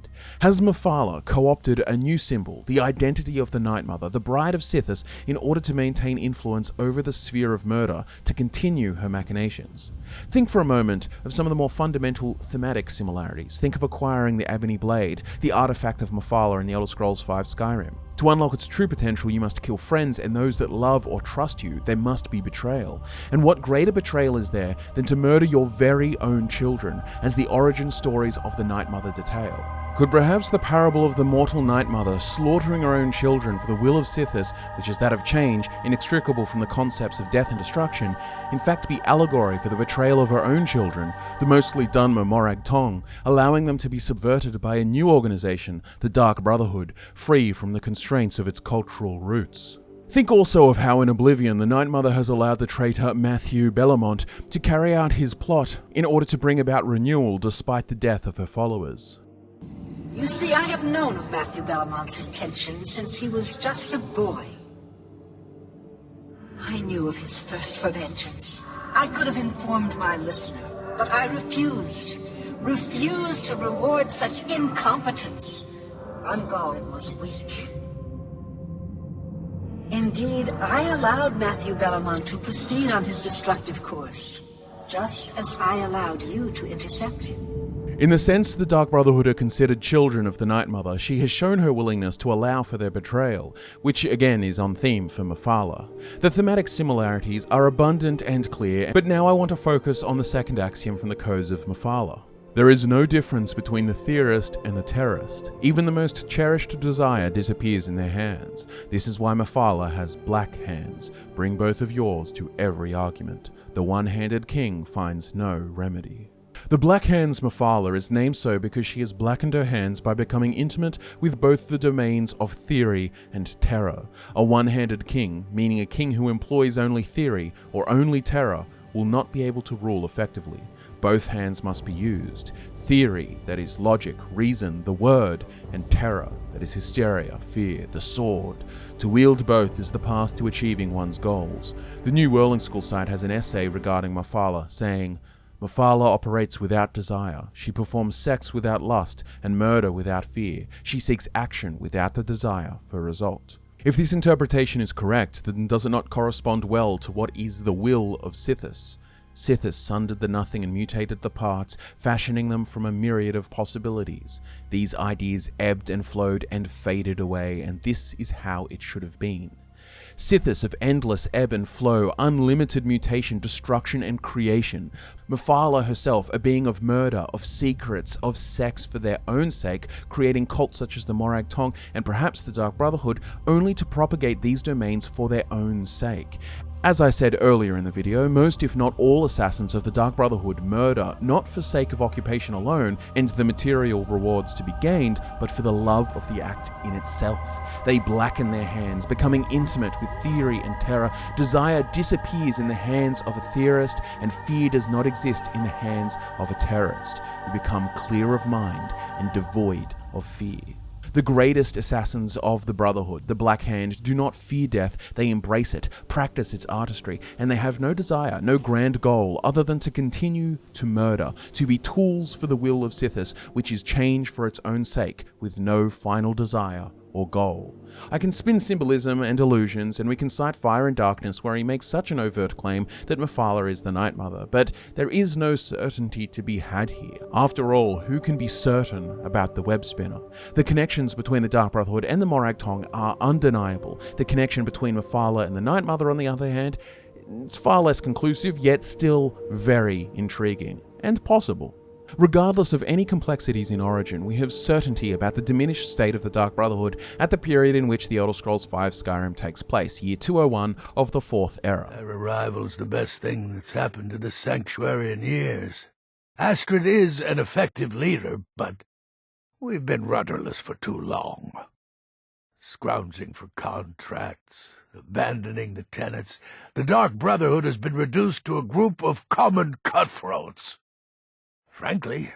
Speaker 1: Has Mephala co-opted a new symbol, the identity of the Night Mother, the Bride of Sithis, in order to maintain influence over the sphere of murder, to continue her machinations? Think for a moment of some of the more fundamental thematic similarities. Think of acquiring the Ebony Blade, the artifact of Mephala in the Elder Scrolls V Skyrim. To unlock its true potential, you must kill friends and those that love or trust you. There must be betrayal. And what greater betrayal is there than to murder your very own children, as the origin stories of the Night Mother detail? Could perhaps the parable of the mortal Night Mother slaughtering her own children for the will of Sithis, which is that of change, inextricable from the concepts of death and destruction, in fact be allegory for the betrayal of her own children, the mostly Dunmer Morag Tong, allowing them to be subverted by a new organization, the Dark Brotherhood, free from the constraints of its cultural roots? Think also of how in Oblivion the Night Mother has allowed the traitor Matthew Bellamont to carry out his plot in order to bring about renewal despite the death of her followers.
Speaker 12: You see, I have known of Matthew Bellamont's intentions since he was just a boy. I knew of his thirst for vengeance. I could have informed my listener, but I refused. Refused to reward such incompetence. Ungoliant was weak. Indeed, I allowed Matthew Bellamont to proceed on his destructive course, just as I allowed you to intercept him.
Speaker 1: In the sense the Dark Brotherhood are considered children of the Night Mother, she has shown her willingness to allow for their betrayal, which again is on theme for Mephala. The thematic similarities are abundant and clear, but now I want to focus on the second axiom from the codes of Mephala. There is no difference between the theorist and the terrorist. Even the most cherished desire disappears in their hands. This is why Mephala has black hands. Bring both of yours to every argument. The one-handed king finds no remedy. The Black Hands Mephala is named so because she has blackened her hands by becoming intimate with both the domains of theory and terror. A one-handed king, meaning a king who employs only theory or only terror, will not be able to rule effectively. Both hands must be used. Theory, that is logic, reason, the word, and terror, that is hysteria, fear, the sword. To wield both is the path to achieving one's goals. The New Whirling School site has an essay regarding Mephala, saying, Mephala operates without desire. She performs sex without lust and murder without fear. She seeks action without the desire for result. If this interpretation is correct, then does it not correspond well to what is the will of Sithis? Sithis sundered the nothing and mutated the parts, fashioning them from a myriad of possibilities. These ideas ebbed and flowed and faded away, and this is how it should have been. Sithis of endless ebb and flow, unlimited mutation, destruction, and creation. Mephala herself, a being of murder, of secrets, of sex for their own sake, creating cults such as the Morag Tong and perhaps the Dark Brotherhood, only to propagate these domains for their own sake. As I said earlier in the video, most if not all assassins of the Dark Brotherhood murder not for sake of occupation alone and the material rewards to be gained, but for the love of the act in itself. They blacken their hands, becoming intimate with theory and terror. Desire disappears in the hands of a theorist, and fear does not exist in the hands of a terrorist, who become clear of mind and devoid of fear. The greatest assassins of the Brotherhood, the Black Hand, do not fear death, they embrace it, practice its artistry, and they have no desire, no grand goal, other than to continue to murder, to be tools for the will of Sithis, which is change for its own sake, with no final desire or goal. I can spin symbolism and illusions, and we can cite Fire and Darkness where he makes such an overt claim that Mephala is the Night Mother, but there is no certainty to be had here. After all, who can be certain about the web spinner? The connections between the Dark Brotherhood and the Morag Tong are undeniable. The connection between Mephala and the Night Mother, on the other hand, It's far less conclusive, yet still very intriguing and possible. Regardless of any complexities in origin, we have certainty about the diminished state of the Dark Brotherhood at the period in which the Elder Scrolls V Skyrim takes place, year 201 of the Fourth Era.
Speaker 14: Their arrival's the best thing that's happened to the Sanctuary in years. Astrid is an effective leader, but we've been rudderless for too long. Scrounging for contracts, abandoning the tenets, the Dark Brotherhood has been reduced to a group of common cutthroats. Frankly,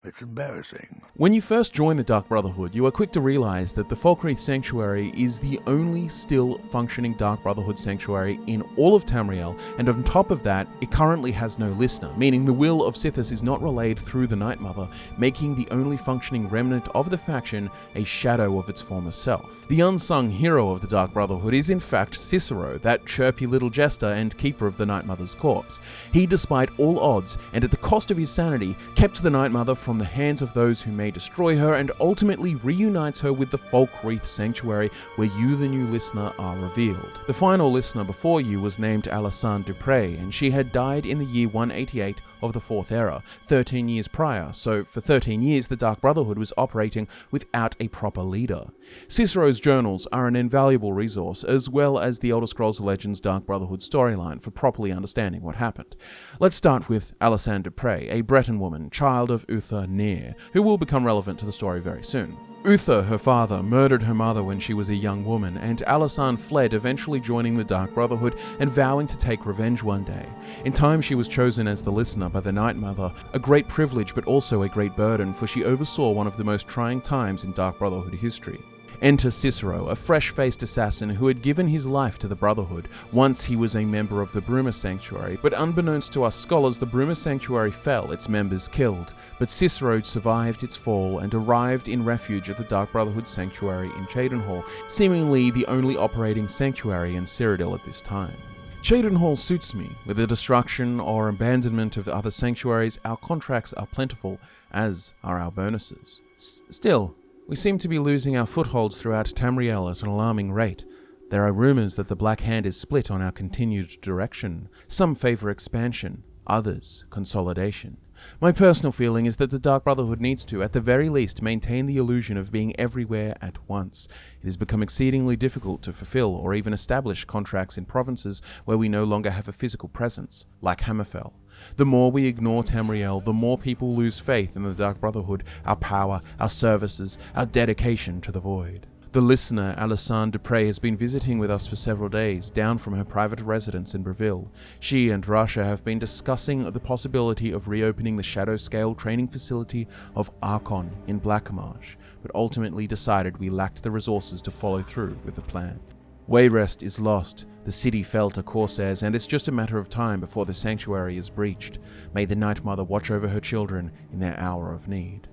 Speaker 14: it's embarrassing.
Speaker 1: When you first join the Dark Brotherhood, you are quick to realize that the Falkreath Sanctuary is the only still functioning Dark Brotherhood sanctuary in all of Tamriel, and on top of that, it currently has no listener, meaning the will of Sithis is not relayed through the Night Mother, making the only functioning remnant of the faction a shadow of its former self. The unsung hero of the Dark Brotherhood is in fact Cicero, that chirpy little jester and keeper of the Night Mother's corpse. He, despite all odds, and at the cost of his sanity, kept the Night Mother from the hands of those who may destroy her, and ultimately reunites her with the Falkreath Sanctuary, where you, the new listener, are revealed. The final listener before you was named Alessandre Dupre, and she had died in the year 188 of the Fourth Era, 13 years prior, so for 13 years the Dark Brotherhood was operating without a proper leader. Cicero's journals are an invaluable resource, as well as the Elder Scrolls Legends Dark Brotherhood storyline for properly understanding what happened. Let's start with Alessandre Dupre, a Breton woman, child of Uther Nir, who will become relevant to the story very soon. Uther, her father, murdered her mother when she was a young woman, and Alysanne fled, eventually joining the Dark Brotherhood and vowing to take revenge one day. In time, she was chosen as the listener by the Night Mother, a great privilege but also a great burden, for she oversaw one of the most trying times in Dark Brotherhood history. Enter Cicero, a fresh-faced assassin who had given his life to the Brotherhood. Once he was a member of the Bruma Sanctuary, but unbeknownst to us scholars, the Bruma Sanctuary fell, its members killed. But Cicero survived its fall and arrived in refuge at the Dark Brotherhood Sanctuary in Cheydinhal, seemingly the only operating sanctuary in Cyrodiil at this time. Cheydinhal suits me. With the destruction or abandonment of other sanctuaries, our contracts are plentiful, as are our bonuses. Still, we seem to be losing our footholds throughout Tamriel at an alarming rate. There are rumors that the Black Hand is split on our continued direction. Some favor expansion, others consolidation. My personal feeling is that the Dark Brotherhood needs to, at the very least, maintain the illusion of being everywhere at once. It has become exceedingly difficult to fulfill or even establish contracts in provinces where we no longer have a physical presence, like Hammerfell. The more we ignore Tamriel, the more people lose faith in the Dark Brotherhood, our power, our services, our dedication to the Void. The listener, Alessandre Dupre, has been visiting with us for several days, down from her private residence in Breville. She and Rasha have been discussing the possibility of reopening the Shadowscale training facility of Archon in Blackmarsh, but ultimately decided we lacked the resources to follow through with the plan. Wayrest is lost, the city fell to Corsairs, and it's just a matter of time before the sanctuary is breached. May the Night Mother watch over her children in their hour of need.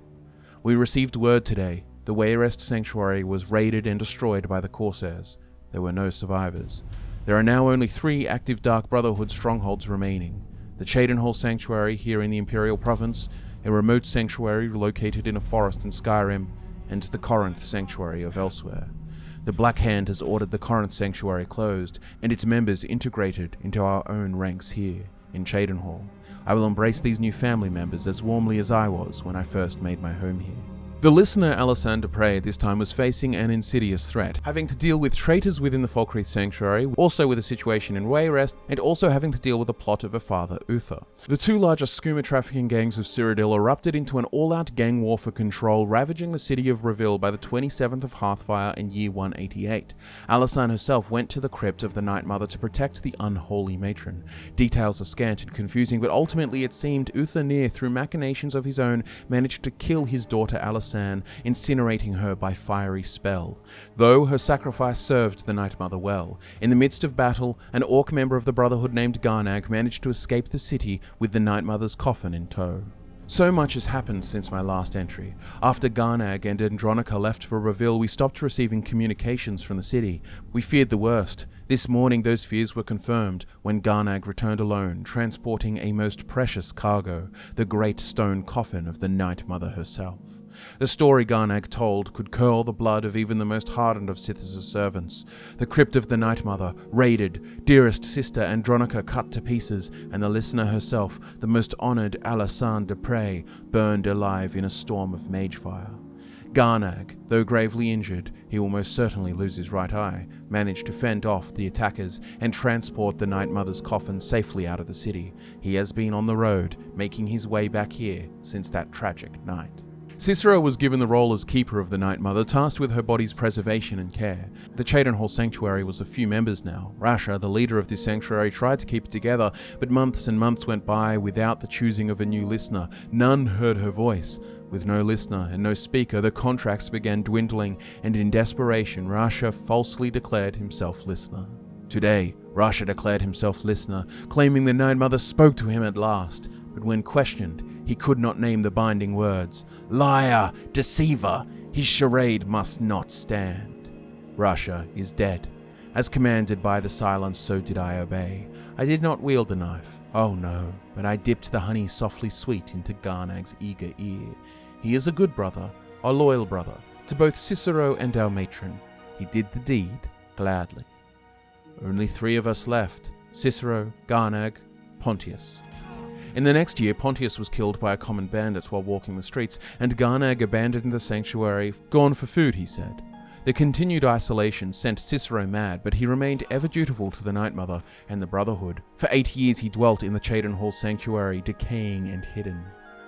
Speaker 1: We received word today. The Wayrest Sanctuary was raided and destroyed by the Corsairs. There were no survivors. There are now only 3 active Dark Brotherhood strongholds remaining. The Cheydinhal Sanctuary here in the Imperial Province, a remote sanctuary located in a forest in Skyrim, and the Corinth Sanctuary of elsewhere. The Black Hand has ordered the Corinth Sanctuary closed, and its members integrated into our own ranks here, in Cheydinhal. I will embrace these new family members as warmly as I was when I first made my home here. The listener, Alessandre Dupre, at this time was facing an insidious threat, having to deal with traitors within the Falkreath Sanctuary, also with a situation in Wayrest, and also having to deal with the plot of her father, Uther. The 2 largest skooma trafficking gangs of Cyrodiil erupted into an all-out gang war for control, ravaging the city of Breville by the 27th of Hearthfire in year 188. Alysanne herself went to the crypt of the Night Mother to protect the unholy matron. Details are scant and confusing, but ultimately it seemed Uther Nir, through machinations of his own, managed to kill his daughter Alysanne, incinerating her by fiery spell. Though her sacrifice served the Night Mother well. In the midst of battle, an orc member of the Brotherhood named Garnag managed to escape the city with the Night Mother's coffin in tow. So much has happened since my last entry. After Garnag and Andronica left for Breville, we stopped receiving communications from the city. We feared the worst. This morning those fears were confirmed when Garnag returned alone, transporting a most precious cargo, the great stone coffin of the Night Mother herself. The story Garnag told could curl the blood of even the most hardened of Sithis' servants. The crypt of the Night Mother raided, dearest sister Andronica cut to pieces, and the listener herself, the most honoured Alassane de Prey, burned alive in a storm of mage fire. Garnag, though gravely injured, he will most certainly lose his right eye, managed to fend off the attackers and transport the Night Mother's coffin safely out of the city. He has been on the road, making his way back here since that tragic night. Cicero was given the role as keeper of the Night Mother, tasked with her body's preservation and care. The Cheydinhal Sanctuary was a few members now. Rasha, the leader of this sanctuary, tried to keep it together, but months and months went by without the choosing of a new listener. None heard her voice. With no listener and no speaker, the contracts began dwindling, and in desperation, Rasha falsely declared himself listener. Today, Rasha declared himself listener, claiming the Night Mother spoke to him at last, but when questioned, he could not name the binding words. Liar! Deceiver! His charade must not stand. Rasha is dead. As commanded by the silence, so did I obey. I did not wield the knife. Oh no, but I dipped the honey softly sweet into Garnag's eager ear. He is a good brother, a loyal brother, to both Cicero and our matron. He did the deed gladly. Only 3 of us left: Cicero, Garnag, Pontius. In the next year, Pontius was killed by a common bandit while walking the streets, and Garnag abandoned the sanctuary, gone for food, he said. The continued isolation sent Cicero mad, but he remained ever dutiful to the Night Mother and the Brotherhood. For 8 years he dwelt in the Cheydinhal Sanctuary, decaying and hidden.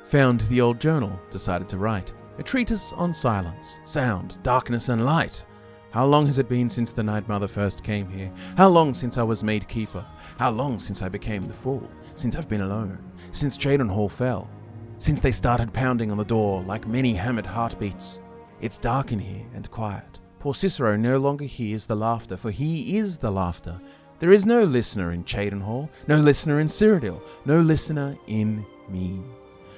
Speaker 1: Found the old journal, decided to write. A treatise on silence, sound, darkness and light. How long has it been since the Night Mother first came here? How long since I was made keeper? How long since I became the fool? Since I've been alone? Since Cheydinhal fell? Since they started pounding on the door like many hammered heartbeats? It's dark in here and quiet. Poor Cicero no longer hears the laughter, for he is the laughter. There is no listener in Cheydinhal, no listener in Cyrodiil, no listener in me.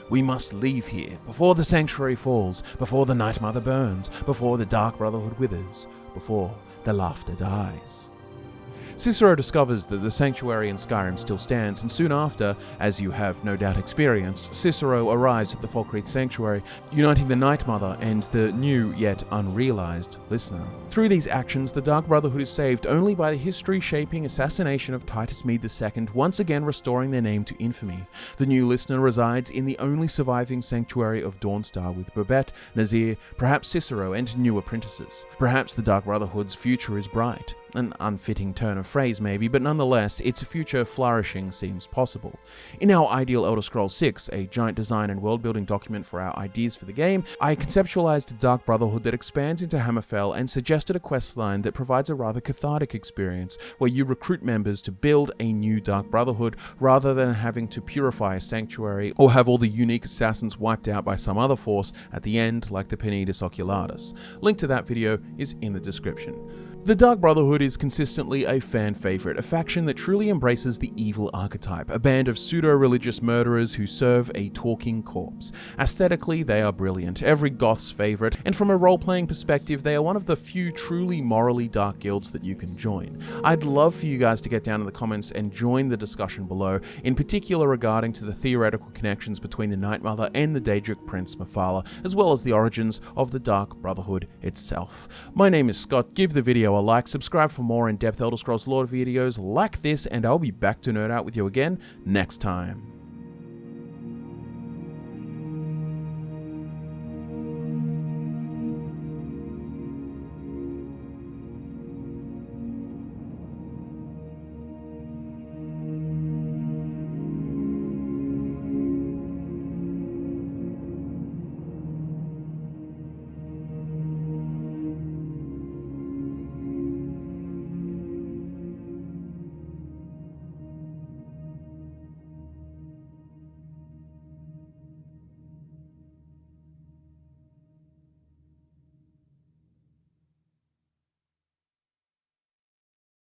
Speaker 1: We must leave here before the sanctuary falls, before the Night Mother burns, before the Dark Brotherhood withers, before the laughter dies. Cicero discovers that the sanctuary in Skyrim still stands, and soon after, as you have no doubt experienced, Cicero arrives at the Falkreath Sanctuary, uniting the Night Mother and the new yet unrealized listener. Through these actions, the Dark Brotherhood is saved only by the history-shaping assassination of Titus Mede II, once again restoring their name to infamy. The new listener resides in the only surviving sanctuary of Dawnstar with Babette, Nazir, perhaps Cicero, and new apprentices. Perhaps the Dark Brotherhood's future is bright. An unfitting turn of phrase maybe, but nonetheless, its future flourishing seems possible. In our ideal Elder Scrolls 6, a giant design and world-building document for our ideas for the game, I conceptualized a Dark Brotherhood that expands into Hammerfell and suggested a questline that provides a rather cathartic experience, where you recruit members to build a new Dark Brotherhood, rather than having to purify a sanctuary or have all the unique assassins wiped out by some other force at the end like the Penitus Oculatus. Link to that video is in the description. The Dark Brotherhood is consistently a fan favorite, a faction that truly embraces the evil archetype, a band of pseudo-religious murderers who serve a talking corpse. Aesthetically, they are brilliant, every goth's favorite, and from a role-playing perspective, they are one of the few truly morally dark guilds that you can join. I'd love for you guys to get down in the comments and join the discussion below, in particular regarding to the theoretical connections between the Night Mother and the Daedric Prince Mephala, as well as the origins of the Dark Brotherhood itself. My name is Scott, give the video a like, subscribe for more in-depth Elder Scrolls lore videos like this, and I'll be back to nerd out with you again next time.